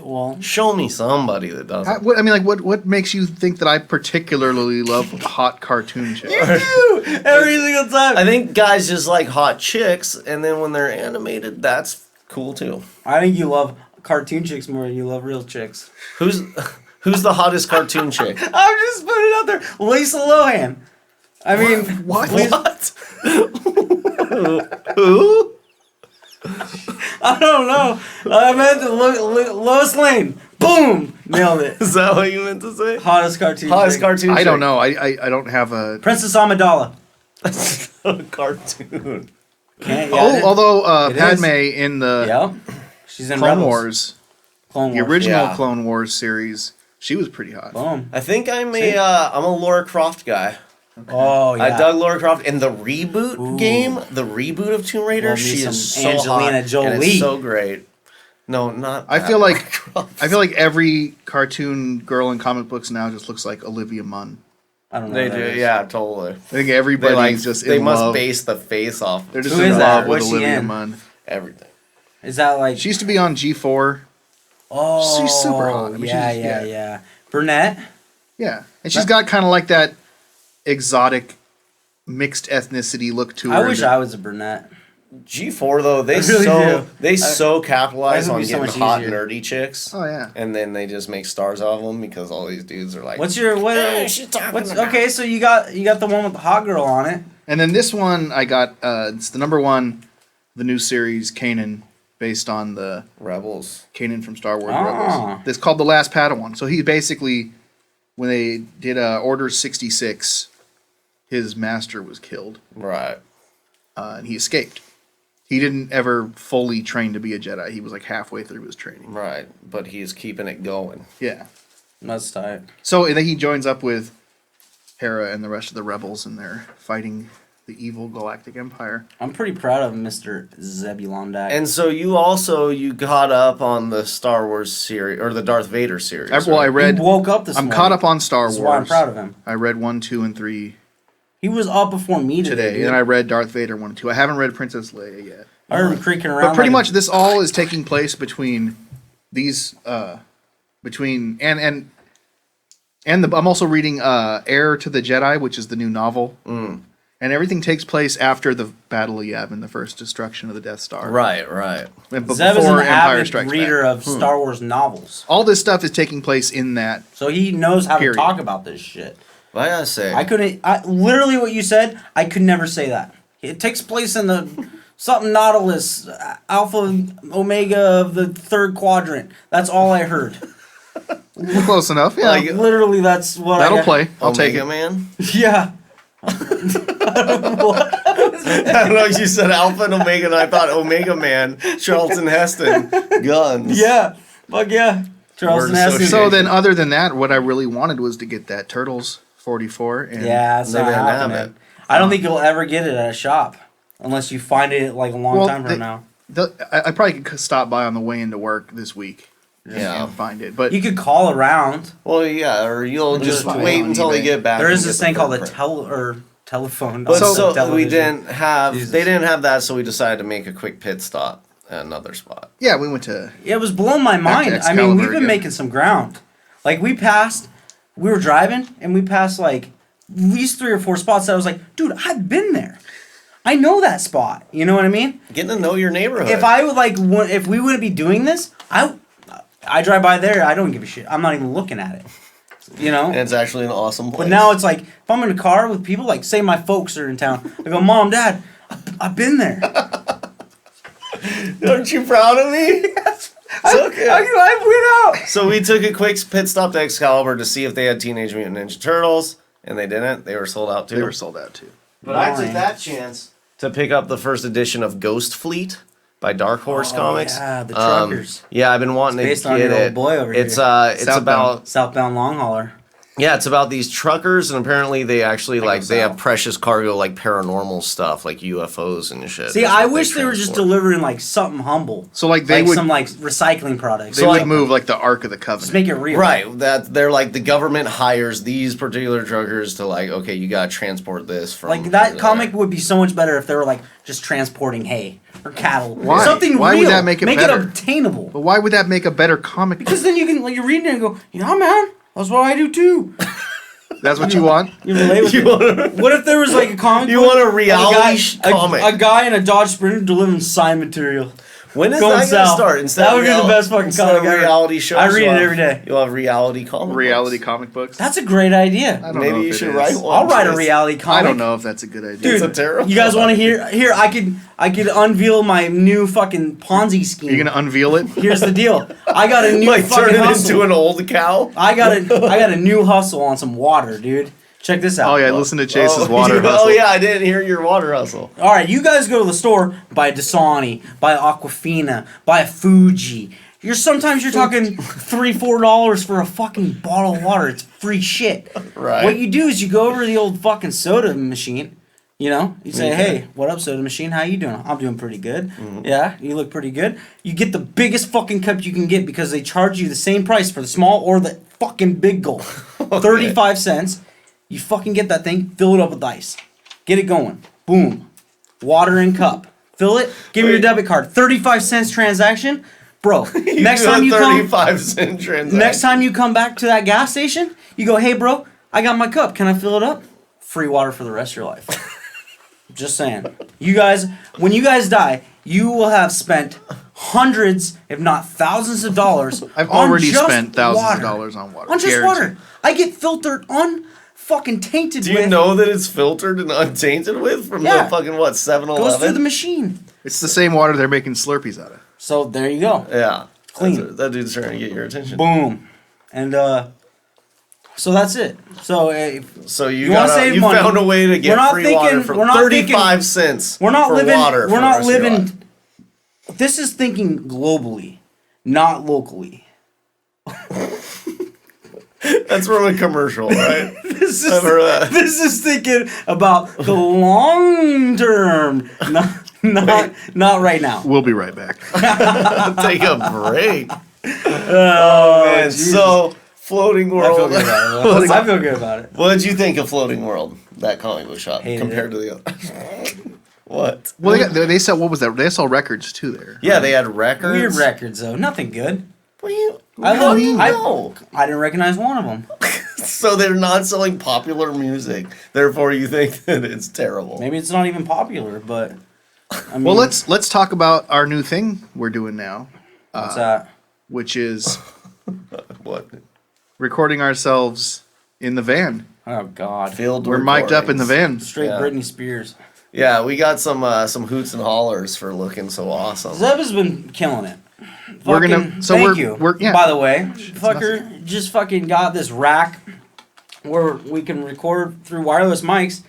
Well, Show me somebody that doesn't. What makes you think that I particularly love hot cartoon chicks? every single time. I think guys just like hot chicks, and then when they're animated, that's cool too. I think you love cartoon chicks more than you love real chicks. Who's the hottest cartoon chick? I'm just putting it out there. Lisa Lohan. I mean, What? What? Who? I don't know. I meant to Lois Lane. Boom! Nailed it. Is that what you meant to say? Hottest cartoon Hottest chick. cartoon. I don't chick. know. I don't have a. Princess Amidala. That's not a cartoon. Can't, Although It Padme is. in the Yep. She's in Clone Rebels. Wars, Clone the Wars. original Yeah. Clone Wars series, she was pretty hot. Boom. I think I'm See? a Lara Croft guy. Oh, yeah. I dug Lara Croft in the reboot Ooh. game, the reboot of Tomb Raider. Love me She some is so Angelina hot, Jolie. and it's so great. No, not. I that feel Lara like Croft. I feel like every cartoon girl in comic books now just looks like Olivia Munn. I don't know. They what do, that is. yeah, totally. I think They everybody's just they in must love. base the face off They're just Who in is that? love with What's she Olivia in? Munn. everything. Is that like. She used to be on G4. Oh. she's super hot. I mean, yeah, she's- yeah, yeah. yeah. Burnett? Yeah, and she's got kind of like that exotic mixed ethnicity look to her. I wish that- I was a brunette. G4 though, they I really do. they so capitalize Life would on be so getting much hot easier. nerdy chicks, Oh yeah. and then they just make stars out of them because all these dudes are like. What's your. What, Hey, she's talking what's, about- okay, so you got the one with the hot girl on it. And then this one I got. It's the #1, the new series Kanan, based on the Rebels? Kanan from Star Wars Ah. Rebels. It's called The Last Padawan. So he basically, when they did Order 66, his master was killed, Right. and he escaped. He didn't ever fully train to be a Jedi. He was like halfway through his training. Right, but he's keeping it going. Yeah. That's tight. So and then he joins up with Hera and the rest of the rebels, and they're fighting the evil Galactic Empire. I'm pretty proud of Mr. Zebulon Dak. And so you got up on the Star Wars series or the Darth Vader series. I right? read. He woke up this I'm morning. caught up on Star That's Wars. why I'm proud of him. I read 1, 2, and 3 He was up before me today, dude. and I read Darth Vader 1 and 2. I haven't read Princess Leia yet. I heard him creaking around. But pretty like much this all is taking place between these between and I'm also reading Heir to the Jedi, which is the new novel. And everything takes place after the Battle of Yavin, the first destruction of the Death Star. Right. But Zeb is an before Empire avid Strikes reader Back. of Star Wars novels, All this stuff is taking place in that. so he knows how Period. to talk about this shit. I gotta say, I couldn't. Literally what you said, I could never say that. It takes place in the something Nautilus, Alpha Omega of the third quadrant. That's all I heard. Close enough. Yeah. Like, Literally, that's what That'll I play. I'll take Omega it. Man. Yeah. I don't know. You said Alpha and Omega, and I thought Omega Man, Charlton Heston, guns. Yeah. Fuck yeah. Charleston Word Heston. association. So then, other than that, what I really wanted was to get that Turtles 44. And Yeah, that's They not didn't have happening. it. I don't think you'll ever get it at a shop unless you find it like a long Well, time from now. I probably could stop by on the way into work this week. Yeah. And find it. But You could call around. Well, yeah, or you'll just find it wait on until they eBay. get back. There and is get this the thing called a print. telephone. But not so we television. didn't have. Jesus. They didn't have that, so we decided to make a quick pit stop at another spot. yeah, we went to. It was blowing my Back to mind. I mean, we've Excalibur been again. making some ground. Like we were driving and we passed like at least 3 or 4 spots that I was like, dude, I've been there. I know that spot. You know what I mean? Getting to know your neighborhood. If I would like, if we wouldn't be doing this, I drive by there. I don't give a shit. I'm not even looking at it. You know. and it's actually an awesome place. But now it's like, if I'm in a car with people, like say my folks are in town, I go, Mom, Dad, I've been there. Aren't you proud of me? I went out. So we took a quick pit stop to Excalibur to see if they had Teenage Mutant Ninja Turtles, and they didn't. They were sold out too. They were sold out too. But I Boring. took that chance to pick up the first edition of Ghost Fleet by Dark Horse Comics. Yeah, the truckers. Yeah, I've been wanting It's based to on get your it. old boy over it's here. it's Southbound. about Southbound Long Hauler. yeah, it's about these truckers, and apparently they actually like they have south. precious cargo like paranormal stuff like UFOs and shit. See, That's I what wish they were just transport. delivering like something humble. So like they like would some like recycling products. they would move like the Ark of the Covenant. Just make it real. Right, that they're like the government hires these particular truckers to like, okay, you gotta transport this from Like that comic would be so much better if they were like just transporting hay or cattle. Why? Something Why would real. that make it Make better? it obtainable. But why would that make a better comic? Because then you can like you read it and go, yeah, man, that's what I do too. That's what you want? You relate with You it. wanna- What if there was like a comic? You book want a of reality comic. A guy in a Dodge Sprinter delivering sign material. When is Going that gonna south. start? Instead That of would be the best fucking instead comic of ever. reality shows. I read you'll it have- every day. You'll have reality comic Reality books. comic books? That's a great idea. I don't know Maybe if you it should is. write one. I'll write a Chase. reality comic. I don't know if that's a good idea. Dude, It's a terrible you guys want to idea. hear? Here, I could unveil my new fucking Ponzi scheme. You're gonna unveil it? Here's the deal. I got a new Like turn fucking it hustle. into an old cow. I got a new hustle on some water, dude. Check this out. Oh yeah, listen to Chase's Oh, water oh hustle. yeah, I didn't hear your water hustle. All right, you guys go to the store, buy a Dasani, buy Aquafina, buy a Fuji. Sometimes you're talking $3-4 for a fucking bottle of water. It's free shit. Right. What you do is you go over to the old fucking soda machine. You know, you say, Okay. "Hey, what up, soda machine? How you doing? I'm doing pretty good. Yeah, you look pretty good." You get the biggest fucking cup you can get because they charge you the same price for the small or the fucking big gulp. 35 cents. You fucking get that thing, fill it up with ice. Get it going. Boom. Water in cup. Fill it. Give me your Wait. debit card. 35 cents transaction. Bro, next do a time you come 35-cent transaction. next time you come back to that gas station, you go, "Hey bro, I got my cup. Can I fill it up?" Free water for the rest of your life. Just saying. You guys, when you guys die, you will have spent hundreds, if not thousands of dollars. I've on already just spent thousands water. of dollars on water. On just Guaranteed. water. I get filtered fucking tainted Do you with. know that it's filtered and untainted with from Yeah. the fucking what 7-Eleven? Goes through the machine. It's the same water they're making Slurpees out of. So there you go. Yeah, Clean. That dude's trying to get your attention. Boom. And so that's it. So So you wanna got save you money. found a way to We're get not free water thinking- for we're not 35 cents. we're not for living. Water for We're the not rest of your life. living. This is thinking globally, not locally. That's from a commercial, right? This I've heard that. this is thinking about the long term, not right now. We'll be right back. Take a break. Oh, Man, so Floating I feel World. good about it. I feel good about it. What did you think of Floating World? That comic book shop Hated compared to the other. What? Well, they sell, what was that? They sell records too there. Yeah, they had records. Weird records though, nothing good. What do you? I How love- do you I- know? I didn't recognize one of them. So they're not selling popular music. Therefore, you think that it's terrible. Maybe it's not even popular, but I mean, Well, let's talk about our new thing we're doing now, what's that? which is What? recording ourselves in the van. Oh God, Field We're mic'd up in the recordings. van. straight Yeah. Britney Spears. Yeah, we got some hoots and hollers for looking so awesome. Zeb has been killing it. We're gonna- Fucking- so thank we're- you. yeah. By the way, fucker, just fucking got this rack where we can record through wireless mics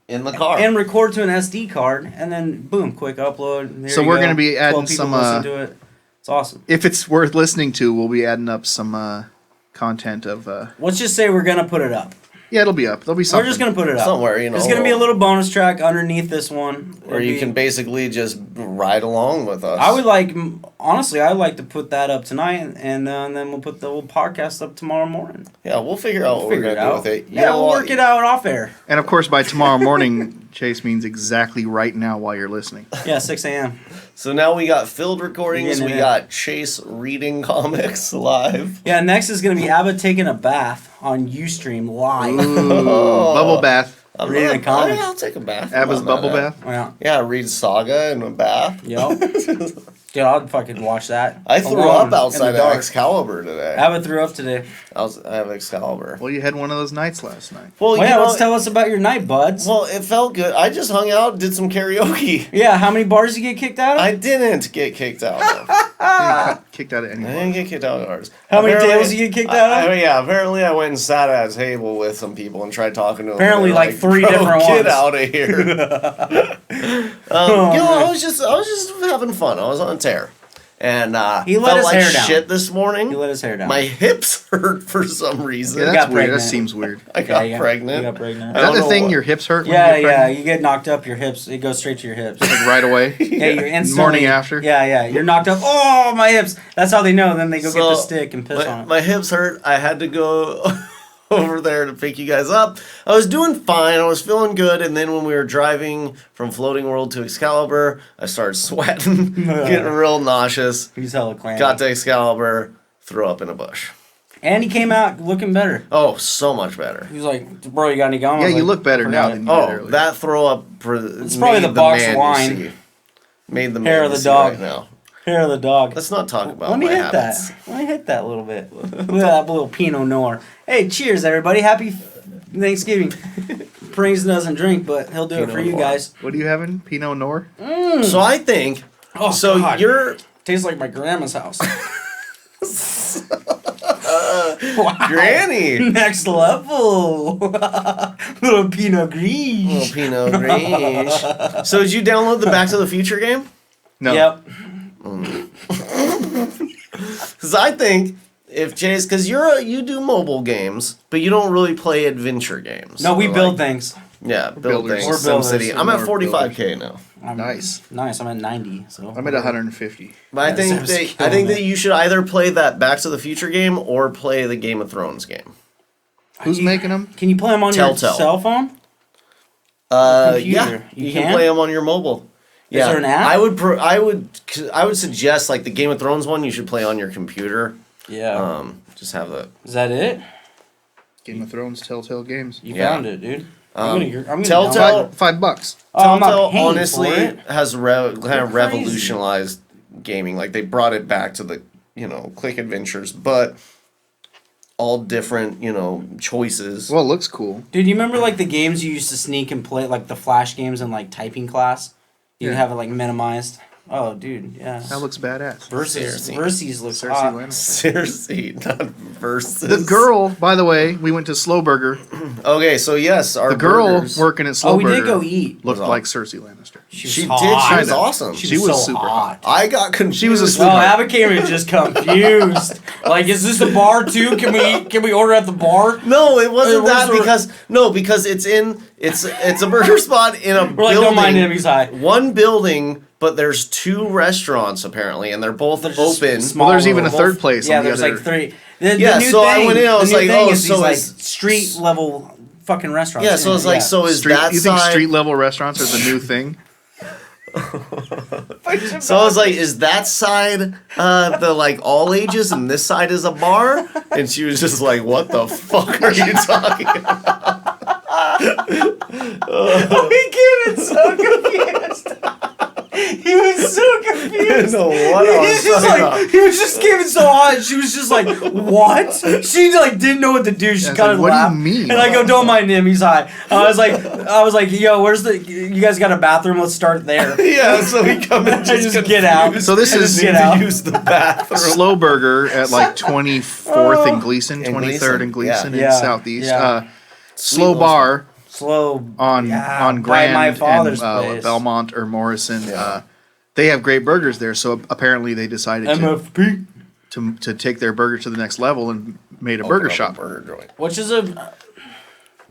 In the car. and record to an SD card, and then boom, quick upload. There So you we're go. gonna be adding 12 people some, listen to it. It's awesome. If it's worth listening to, we'll be adding up some content of. Let's just say we're gonna put it up. Yeah, it'll be up. There'll be something. We're just gonna put it up Somewhere, you know. There's gonna be a little bonus track underneath this one, where It'll you be- can basically just ride along with us. I would like, honestly, I'd like to put that up tonight, and then we'll put the whole podcast up tomorrow morning. Yeah, we'll figure out what Figure we're it gonna do out. with it. You Yeah, know we'll what? work it out off air. And of course, by tomorrow morning, Chase means exactly right now while you're listening. Yeah, 6 a.m. So now we got filled recordings. Yeah, We yeah. got Chase reading comics live. Yeah, next is gonna be Abba taking a bath on UStream live. Bubble bath. I'm Reading not- a comic. I'll take a bath. Abba's I'm not bubble mad. bath. Yeah. Yeah, read Saga in a bath. Yep. Dude, I'd fucking watch that. I threw alone up in outside the of dark. Excalibur today. Abbott threw up today. I have Excalibur. Well, you had one of those nights last night. Well, Well, you yeah, know, let's tell us about your night, buds. well, it felt good. I just hung out, did some karaoke. Yeah, how many bars you get kicked out of? I didn't get kicked out of. Kicked out of any I bar. didn't get kicked out of ours. How many Apparently- tables you get kicked out of? Yeah, apparently I went and sat at a table with some people and tried talking to them. Apparently, and they're like, 3 "Bro, different get ones." out of here. Oh, You know, man. I was just having fun. I was on a tear, and He let felt his like hair down. shit this morning. He let his hair down. My hips hurt for some reason. Yeah, got that's weird. That pregnant. seems weird. I got Yeah, pregnant. You got pregnant. I Is that don't the know thing? what- Your hips hurt? When Yeah, you get yeah. pregnant? You get knocked up, your hips. It goes straight to your hips. Like right away. Yeah, you're instantly. Morning after? Yeah, yeah. You're knocked up. Oh, my hips. That's how they know. Then they go get the stick and piss on it. My hips hurt. I had to go over there to pick you guys up. I was doing fine. I was feeling good. And then when we were driving from Floating World to Excalibur, I started sweating, getting real nauseous. He's hella clammy. Got to Excalibur, threw up in a bush. And he came out looking better. Oh, so much better. He was like, bro, you got any gum? I Yeah, was you like, look better now "Forgot than it." you did Oh, earlier. that throw up. It's probably made the box man wine. you see. Made the Hair man of the you see dog. right now. Hair of the dog. Let's not talk about Let me my hit habits. that. Let me hit that a little bit. Look at that little Pinot Noir. Hey, cheers, everybody. Happy Thanksgiving. Pringles doesn't drink, but he'll do it Pinot for you Noir. guys. What are you having? Pinot Noir? So I think. Oh, so God. you're Tastes like my grandma's house. Granny. Next level. Little Pinot Gris. Little Pinot Gris. So did you download the Back to the Future game? No. Yep. Because I think if Chase, because you do mobile games, but you don't really play adventure games. No, we Or build like- things. Yeah, build builders. things. We're builders. SimCity. I'm at We're 45K now. I'm, Nice. Nice. I'm at 90. So I'm at 150. But I Yeah, think Sam's that killing it. you should either play that Back to the Future game or play the Game of Thrones game. Who's making them? Can you play them on Telltale. your cell phone? Yeah, computer. you You can can? play them on your mobile. Yeah, there an app? I would suggest like the Game of Thrones one. You should play on your computer. Yeah. Just have the Is that it? Game of Thrones, Telltale Games. You Yeah. found it, dude. I'm gonna Telltale- download it. $5. Oh, I'm not Telltale paying honestly for it. has kind of You're crazy. revolutionized gaming. Like they brought it back to the click adventures, but all different choices. Well, it looks cool. Dude, you remember like the games you used to sneak and play, like the flash games in like typing class? You Yeah. could have it like minimized. Oh, dude, yeah. That looks badass. Versus Seriously. looks Cersei hot. Lannister. Seriously, not versus The girl, by the way, we went to Slow Burger. Okay, so yes, our The girl burgers- working at Slow Oh, we Burger did go eat. looked Was like Cersei Lannister. She She was did. She hot. was awesome. She She was, was so super hot. I got confused. She was a Oh, sweetheart. Abigail was just confused. Like, is this a bar too? Can we order at the bar? No, it wasn't Where's that the- because it's a burger spot in a We're like, building. don't mind enemies high. One building, but there's two restaurants apparently, and they're both They're just open. small Well, there's even a little- third place Yeah, on the there's other. like three. The Yeah, new so I thing, went in, I was the new like, thing oh, is so these, like is- street level fucking restaurants. Yeah, so it's like, so is Street, that you think side? street level restaurants are the new thing? So I was like, is that side the like all ages, and this side is a bar? And she was just like, what the fuck are you talking about? He came in so confused. He was so confused. I didn't know what I was He's just talking like, about. he was just giving so hot. And she was just like, "What?" She like didn't know what to do. She I was kind of like, what do you laughed. mean? And I go, "Don't mind him. He's high." I was like, "Yo, where's the? You guys got a bathroom? Let's start there." Yeah, so we come in I just get out. So this I is just get to out. use the bathroom. Slow Burger at like 24th and Gleason, In 23rd and Gleason, Gleason yeah. in Southeast. Yeah. Slow Sweet Bar Slow on by Grand my father's and place. Belmont or Morrison. Yeah. They have great burgers there, so apparently they decided MFP, to take their burger to the next level and made a Open burger up a shop. burger joint. which is a.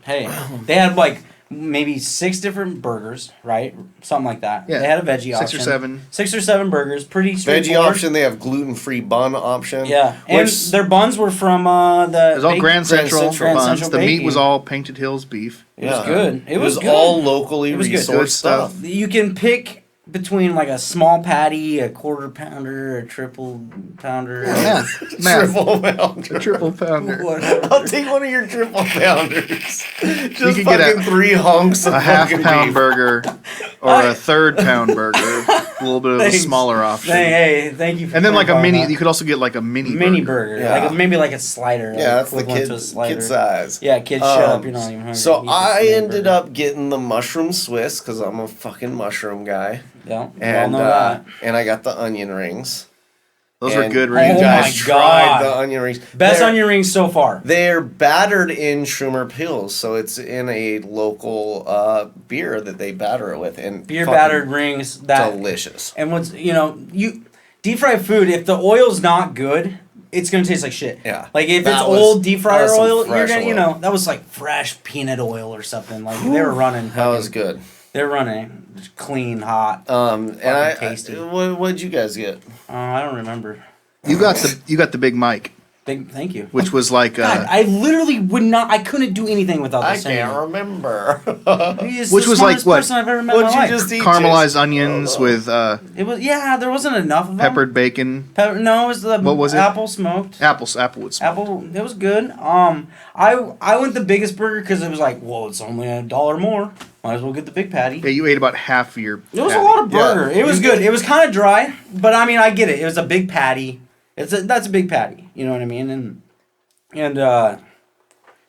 Hey, they had like maybe 6 different burgers, right? Something like that. Yeah. They had a veggie 6 option. or 7. 6 or 7 burgers, pretty Veggie straightforward. option, they have gluten-free bun option. Yeah, and Which, their buns were from It was all Grand Central Grand buns. Central the meat baking. was all Painted Hills beef. It was good. It was good. all locally It was good. resourced Good stuff. stuff. You can pick between like a small patty, a quarter pounder, a triple pounder. Yeah, math. Triple pounder. A triple pounder. Whatever. I'll take one of your triple pounders. Just could fucking get 3 hunks of A half fucking pound beef. burger or a third pound burger, a little bit of a Thanks. smaller option. Hey, thank you. For And then like a clarifying mini, that. you could also get like a mini mini burger, Yeah. like maybe like a slider. Yeah, like that's the equivalent to a slider. kid size. Yeah, kids, shut up. You're not even hungry. So Eat this I mini ended burger. up getting the mushroom Swiss because I'm a fucking mushroom guy, Yeah, we all and know that. and I got the onion rings. Those were And good You rings. Oh guys my tried God. the onion rings. Best They're- onion rings so far. They're battered in Schumer Pills, so it's in a local beer that they batter it with, and Beer fucking battered rings. That delicious. and what's you deep fried food. If the oil's not good, it's gonna taste like shit. Yeah. Like if That it's was- old deep that fryer was some oil, you're fresh gonna oil. that was like fresh peanut oil or something. Like they were running. That was fucking- good. They're running just clean, hot. And I tasty. what'd you guys get? I don't remember. You got the Big Mike, Thank you. which was like God, I literally would not. I couldn't do anything without I this. can't remember. He's Which the was like smartest what? person I've ever met in What'd my you life. just eat? caramelized Jason? onions with It was there wasn't enough of them. peppered bacon, No, it was the What was it? apple smoked. applewood smoke. Apple, it was good. I went the biggest burger because it was like, well, it's only $1 more. Might as well get the big patty. Yeah, you ate about half of your. It was a patty. lot of burger. Yeah. It was You good. get- It was kind of dry, but I mean, I get it. It was a big patty. That's a big patty. You know what I mean? And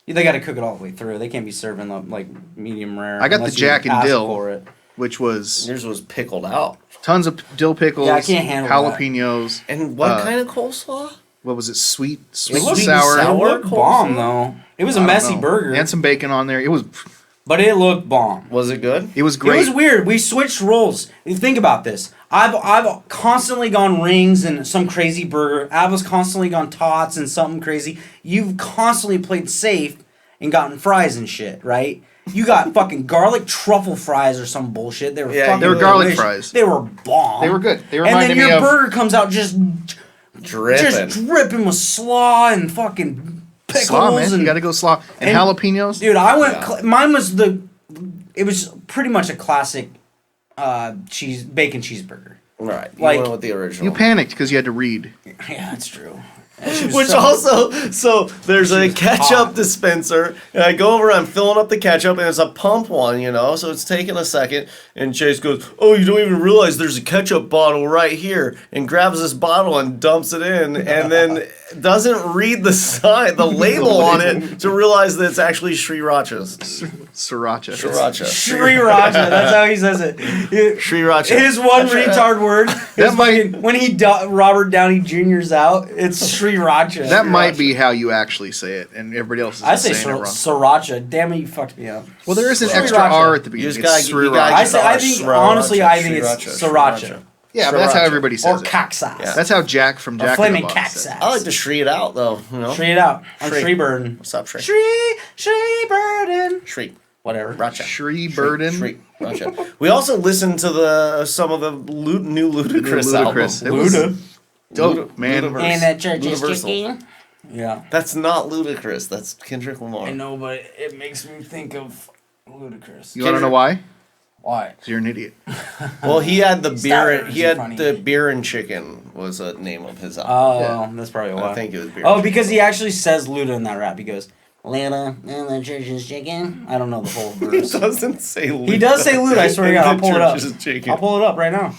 they got to cook it all the way through. They can't be serving like medium rare. I got the unless you Jack and ask Dill. for it. Which was Yours was pickled out. tons of dill pickles, Yeah, I can't handle that. jalapenos. And what Uh, kind of coleslaw? What was it? Sweet It and looked sour. It sour. looked bomb though. It was a I don't messy know. burger, And some bacon on there. It was but it looked bomb. Was it good? it was It great. was weird. We switched roles. You think about this. I've constantly gone rings and some crazy burger. Ava's constantly gone tots and something crazy. You've constantly played safe and gotten fries and shit, right? You got fucking garlic truffle fries or some bullshit. They were Yeah, fucking they were garlic delicious. fries. They were bomb. They were good. They and reminded then me your of burger comes out just Dripping. dripping with slaw and fucking pickles slaw, man. and You got to go slaw and, and- jalapenos. dude, I went. Yeah. Mine was it was pretty much a classic bacon cheeseburger. Right. You Like- went with the original. You panicked because you had to read. Yeah, that's true. And she was Which so- also, there's a ketchup hot. dispenser, and I go over, I'm filling up the ketchup, and it's a pump one, so it's taking a second, and Chase goes, oh, you don't even realize there's a ketchup bottle right here, and grabs this bottle and dumps it in, and then doesn't read the sign, the label on it, to realize that it's actually Sriracha's. Sriracha. Sriracha. Sriracha. That's how he says it. Sriracha. His one retard word. That Is might- fucking, when Robert Downey Jr.'s out, it's Sriracha. That might be how you actually say it, and everybody else is I say saying it wrong. Sriracha. Damn it, you fucked me up. Well, there is an Sriracha. extra R at the You beginning. just It's gotta, you sriracha. gotta I say- I think- Sriracha, honestly, I think it's Sriracha. Yeah, but that's how Sriracha. everybody Or says it. caxas. Yeah. That's how Jack from Or Jack in the flaming Box caxas. said it. I like to Shree it out, though, Straight out. I'm Shree. Tree Burden. What's up, Shree? Tree Burden. Shree. Whatever. Racha. Shree Burden. Shree. Racha. We also listened to some of the new Ludacris Ludacris. album. It was Luda. dope, man. Ludaverse. And that church is Ludaversal. chicken. Yeah. That's not Ludacris. That's Kendrick Lamar. I know, but it makes me think of Ludacris. You want to know why? Why? 'Cause you're an idiot. Well, he had the beer. Stop. He had Funny. the beer and chicken was the name of his album. Oh, Yeah. that's probably why. I think it was beer. Oh, because he actually says Luda in that rap. He goes, Luda and the church is chicken. I don't know the whole He verse. doesn't say Luda. He does say Luda. I swear to God, I'll The pull it up. church is chicken. I'll pull it up right now.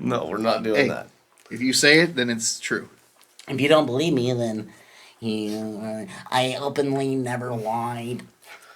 No, we're not doing Hey. that. If you say it, then it's true. If you don't believe me, then I openly never lied.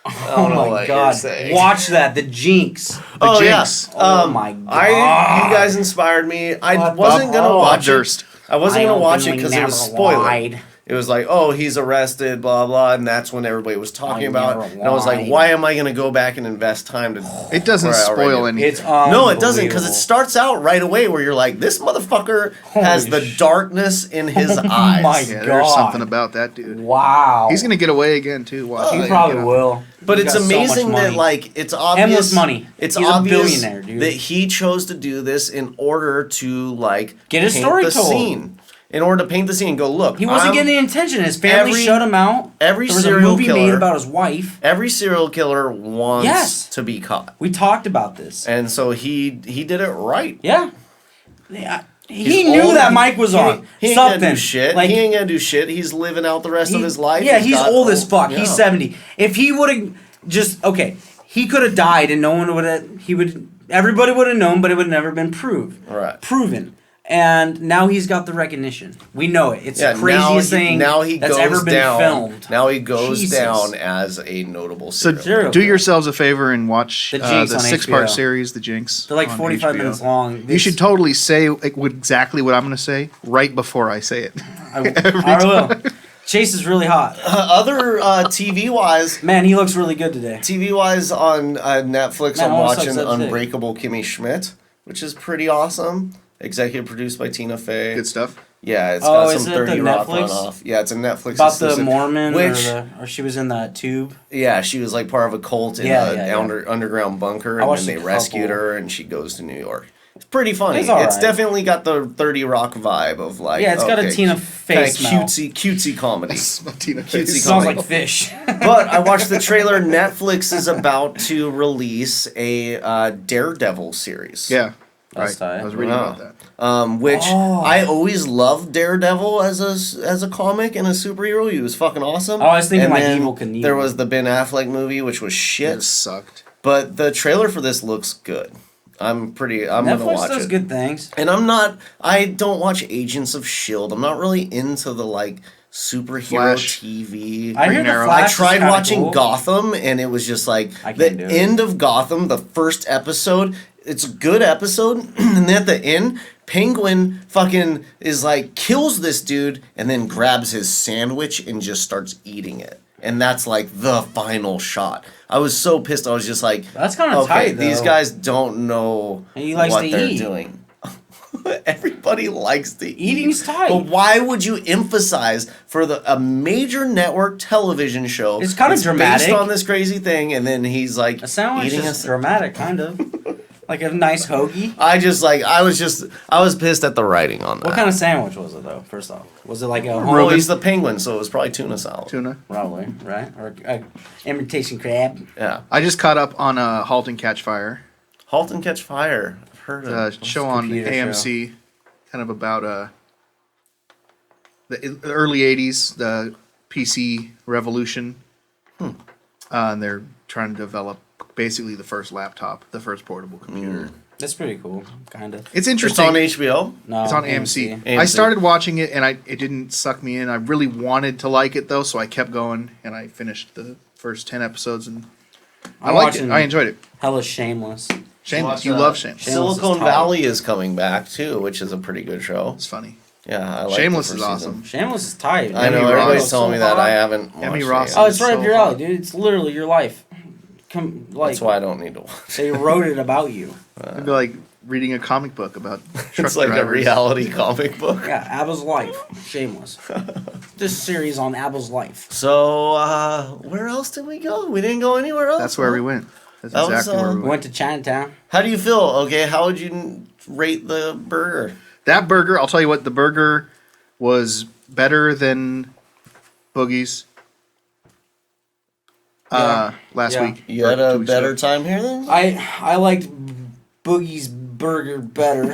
I Oh don't know my what you're God! saying. Watch that, the Jinx. Oh Jinx. yeah. Oh my You God. guys inspired me. I What wasn't the- gonna Oh, watch Durst. it. I wasn't I gonna watch it openly because it was never spoiler. lied. It was like, oh, he's arrested, blah blah, and that's when everybody was talking I about. never It. And I was like, lied. why am I gonna go back and invest time to? It doesn't where I already spoil did. anything. It's No, it doesn't, because it unbelievable. starts out right away where you're like, this motherfucker has Holy the darkness in his eyes. my yeah, there's God. something about that dude. Wow. He's gonna get away again too. Watch. Oh, He yeah, probably Get out. will. But He's it's got so much amazing money. that like it's obvious. Endless money. It's He's a obvious billionaire, dude. that he chose to do this in order to like Get his paint story the told. scene. In order to paint the scene, and go look. He wasn't I'm- getting any attention. His family every- shut him out. every There was a serial movie made killer- about his wife. Every serial killer wants Yes. to be caught, We talked about this. and so he did it right. Yeah. Yeah. He He's knew old, that he- Mike was he- on. He ain't Something. gonna do shit. Like, he ain't gonna do shit. He's living out the rest of his life. Yeah, he's got- old as fuck. yeah. He's 70. If he would have just okay, he could have died and no one would have. He would Everybody would have known, but it would have never been proven. And now he's got the recognition. We know it. It's the craziest thing that's ever been filmed. Now he goes Jesus. down as a notable So serial do yourselves a favor and watch The Jinx the on 6-part HBO. series, The Jinx. They're like on 45 HBO. minutes long. You should totally say exactly what I'm going to say right before I say it. I will. Chase is really hot. Other TV-wise... Man, he looks really good today. TV-wise on Netflix, Man, I'm all sucks watching up sick. Unbreakable Kimmy Schmidt, which is pretty awesome. Executive produced by Tina Fey. Good stuff. Yeah, it's Oh, got is some it the 30 Rock Netflix? runoff. Yeah, it's a Netflix About the exclusive, Mormon, which, or she was in that tube. yeah, she was like part of a cult in Yeah. underground bunker, I and watched then they a rescued couple. her, and she goes to New York. It's pretty funny. It's all It's right. definitely got the 30 Rock vibe of like, Yeah, it's got a Tina Fey kinda smell. cutesy comedy. Tina Fey. Cutesy It smells comedy. like fish. But I watched the trailer. Netflix is about to release a Daredevil series. Yeah. That's Right. tight. I was reading Wow. about that. Which Oh. I always loved Daredevil as a comic and a superhero. He was fucking awesome. Oh, I was thinking And like then Evel Knievel. There was the Ben Affleck movie, which was shit. It sucked. But the trailer for this looks good. I'm gonna Netflix watch does it. good things. And I don't watch Agents of S.H.I.E.L.D. I'm not really into the like superhero Flash. TV. I hear Green the Arrow. Flash I is tried kinda watching cool. Gotham, and it was just like I the can't do it. end of Gotham, the first episode. It's a good episode, and then at the end, Penguin fucking is like kills this dude, and then grabs his sandwich and just starts eating it, and that's like the final shot. I was so pissed. I was just like, That's kinda okay, tight, these though. guys don't know And he likes what to they're eat. doing. Everybody likes to eat. Eating's tight. But why would you emphasize for a major network television show? It's kinda that's dramatic. based on this crazy thing, and then he's like A sandwich eating is a. dramatic, kind of. Like a nice hoagie. I was pissed at the writing on that. What kind of sandwich was it, though, first off? Was it like a Well, home... he's the penguin, so it was probably tuna salad. Tuna. Probably, right? Or imitation crab. Yeah. I just caught up on *Halt and Catch Fire*, Halt and Catch Fire. I've heard of it. show on computer AMC, kind of about the early '80s, the PC revolution. And they're trying to develop basically the first laptop, the first portable computer. That's pretty cool, kind of. It's It's interesting. on HBO. No, It's on AMC. I AMC. started watching it and it didn't suck me in. I really wanted to like it though, so I kept going and I finished the first 10 episodes and I I'm liked it. watching I enjoyed it. Hella Shameless. Shameless. Watch, You love Shameless. Shameless is Silicon top. Valley is coming back too, which is a pretty good show. It's funny. Yeah, I like Shameless the is first season. awesome. Shameless is tight. I know Emmy everybody's Ross. telling me that. I haven't. Emmy watched it Ross. yet. Oh, it's right up So your alley, hot. dude. It's literally your life. Like, That's why I don't need to watch. they wrote it about you. It'd be like reading a comic book about truck It's like a drivers. reality comic book. Yeah, Abba's life. Shameless. This series on Abba's life. So, where else did we go? We didn't go anywhere else. That's where huh? we went. That's That was, exactly where we We went. went to Chinatown. How do you feel? Okay, how would you rate the burger? That burger, I'll tell you what, the burger was better than Boogie's last Yeah. week. You or had 2 a weeks better ago. time here then? I liked Boogie's burger better.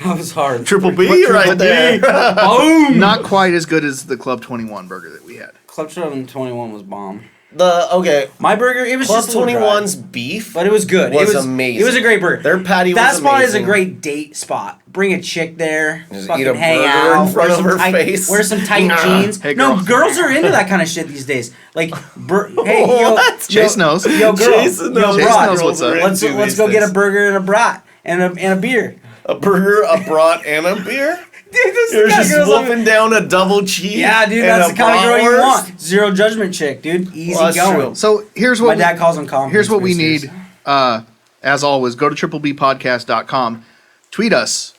That was hard. Triple B What, right Triple there. Boom! Not quite as good as the Club 21 burger that we had. Club 21 was bomb. Okay, My burger, it was Club just a little dry. 21's beef, But it was good. was it was amazing. It was a great burger. Their patty was That spot is a amazing. great date spot. Bring a chick there. Just fucking eat a hang burger out. in front wear of some her tight, face. Wear some tight Nah. jeans. Hey, no, girl. girls are into that kind of shit these days. Like, hey, What? Chase knows. Yo, girl. Jason yo, knows. Chase brat, knows what's up. Let's go get a burger and a brat and a beer. A burger, a brat, and a beer? Dude, this You're is the kind just of girls I'm- wolfing down a double cheese. Yeah, dude, and that's a the kind of girl you bratwurst? want. Zero judgment chick, dude. Easy Well, that's going. true. So here's what My dad calls them confidence here's what we boosters. need. As always, go to triplebpodcast.com. Tweet us.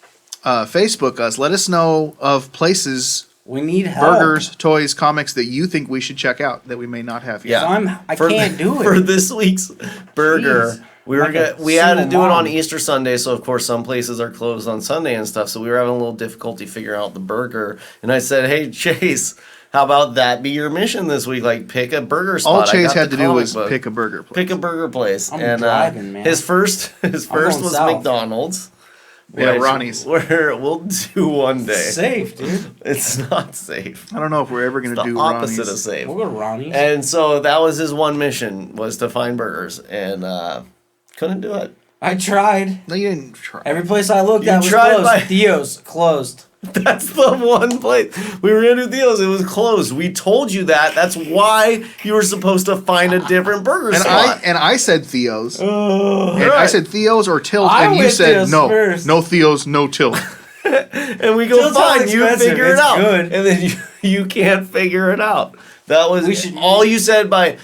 Facebook us. Let us know of places, We need help. burgers, toys, comics that you think we should check out that we may not have yet. Yeah. I For can't the- do it. For this week's burger, Jeez. we were Like a we had to single do it mom. on Easter Sunday, so of course some places are closed on Sunday and stuff. So we were having a little difficulty figuring out the burger. And I said, "Hey Chase, how about that be your mission this week? Like pick a burger spot." All I Chase got had the to do comic was book. pick a burger place. Pick a burger place. I'm and driving, man. his first going was south. McDonald's. Yeah, which Ronnie's. We'll do one day. Safe, dude. It's not safe. I don't know if we're ever going to The do opposite Ronnie's. of safe. We'll go to Ronnie's. And so that was his one mission, was to find burgers, and couldn't do it. I tried. No, you didn't try. Every place I looked You at was tried closed. by- Theo's closed. That's the one place we were gonna do Theo's. It was closed. We told you that. That's why you were supposed to find a different burger and spot. I said Theo's. And Right. I said Theo's or Tilt, I and you went said Theo's no, first. no Theo's, no Tilt. And we go, Tilt's fine, you expensive. figure it It's out. good. And then you can't figure it out. That was We should- all you said I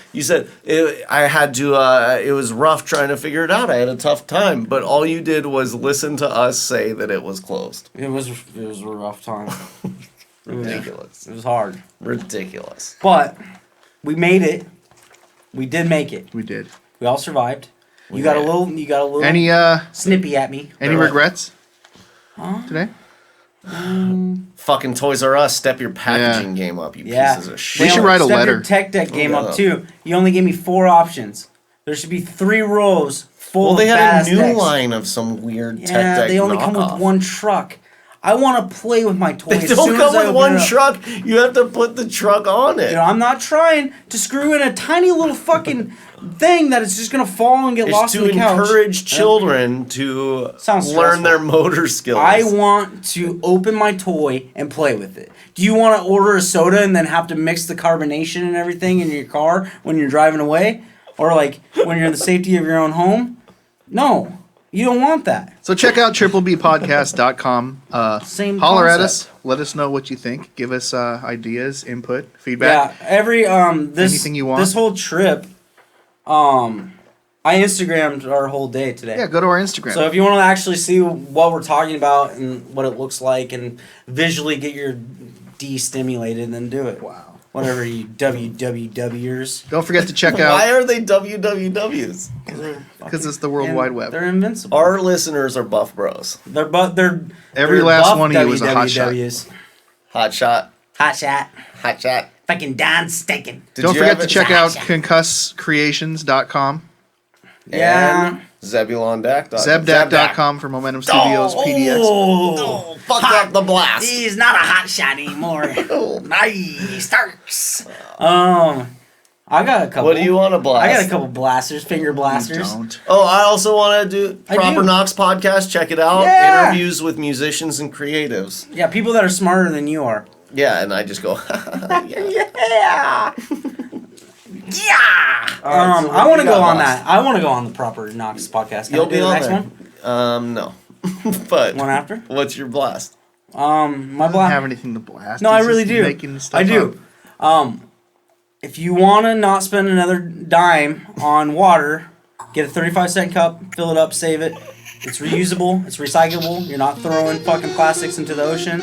had to, it was rough trying to figure it out. I had a tough time. But all you did was listen to us say that it was closed. It was a rough time. Ridiculous. It was hard. Ridiculous. But we made it. We did make it. We did. We all survived. We You got a did. little Any snippy at me. any Right. regrets today? Fucking Toys R Us, step your packaging game up, you Yeah. pieces of We shit. should write a Step letter. your tech deck game Yeah. up too. You only gave me 4 options. There should be 3 rows full Well, they of had badass a new decks. line of some weird tech Yeah, deck they only come knockoff. with 1 truck. I want to play with my toys. They as don't soon come as I with open one it up. truck. You have to put the truck on it. You know, I'm not trying to screw in a tiny little fucking thing that is just gonna fall and get It's lost to in the couch. encourage children to Sounds learn stressful. their motor skills. I want to open my toy and play with it. Do you want to order a soda and then have to mix the carbonation and everything in your car when you're driving away? Or like when you're in the safety of your own home? No. You don't want that. So check out triplebpodcast.com. Same Holler at concept. us. Let us know what you think. Give us ideas, input, feedback. Yeah, every this Anything you want. this whole trip I Instagrammed our whole day today. Yeah, go to our Instagram. So if you want to actually see what we're talking about and what it looks like and visually get your de-stimulated, then do it. Wow. Whatever you WWWers. Don't forget to check Why out are they WWWs? because it's the World Wide Web. They're invincible. Our listeners are buff bros. They're Every they're last buff one of you is a hot shot. WWWs. Hot shot. Hot shot. Hot shot. Fucking Don Staken. Did Don't you forget have to it? check out concusscreations.com, Yeah. ZebulonDac. zebdac.com for Momentum Studios PDX. Oh, fuck up the blast. He's not a hot shot anymore. Oh. Nice. Starks. I got a couple. What do you want to blast? I got a couple blasters, finger blasters. Don't. Oh, I also want to do I Proper do. Knox podcast. Check it out. Yeah. Interviews with musicians and creatives. Yeah, people that are smarter than you are. Yeah, and I just go, Yeah. Yeah. Alright, so what I do want to you go got, on boss? that. I want to go on the Proper Knox podcast. Can You'll I do be the on next there. one? No. But One after? what's your blast? My Don't blast. have anything to blast. No, I He's really just do. making stuff I do. up. If you want to not spend another dime on water, get a 35-cent cup, fill it up, save it. It's reusable. It's recyclable. You're not throwing fucking plastics into the ocean.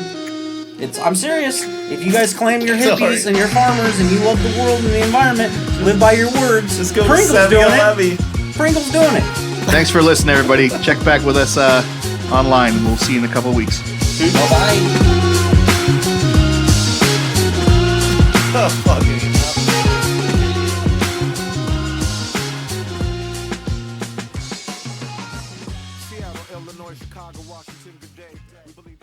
I'm serious. If you guys claim you're hippies Sorry. and you're farmers and you love the world and the environment, live by your words. Just go Pringle's to doing 7-Eleven. it. Pringle's doing it. Thanks for listening, everybody. Check back with us online, and we'll see you in a couple weeks. Bye-bye. Oh, fucking. Seattle, Illinois, Chicago, Washington, good day. We believe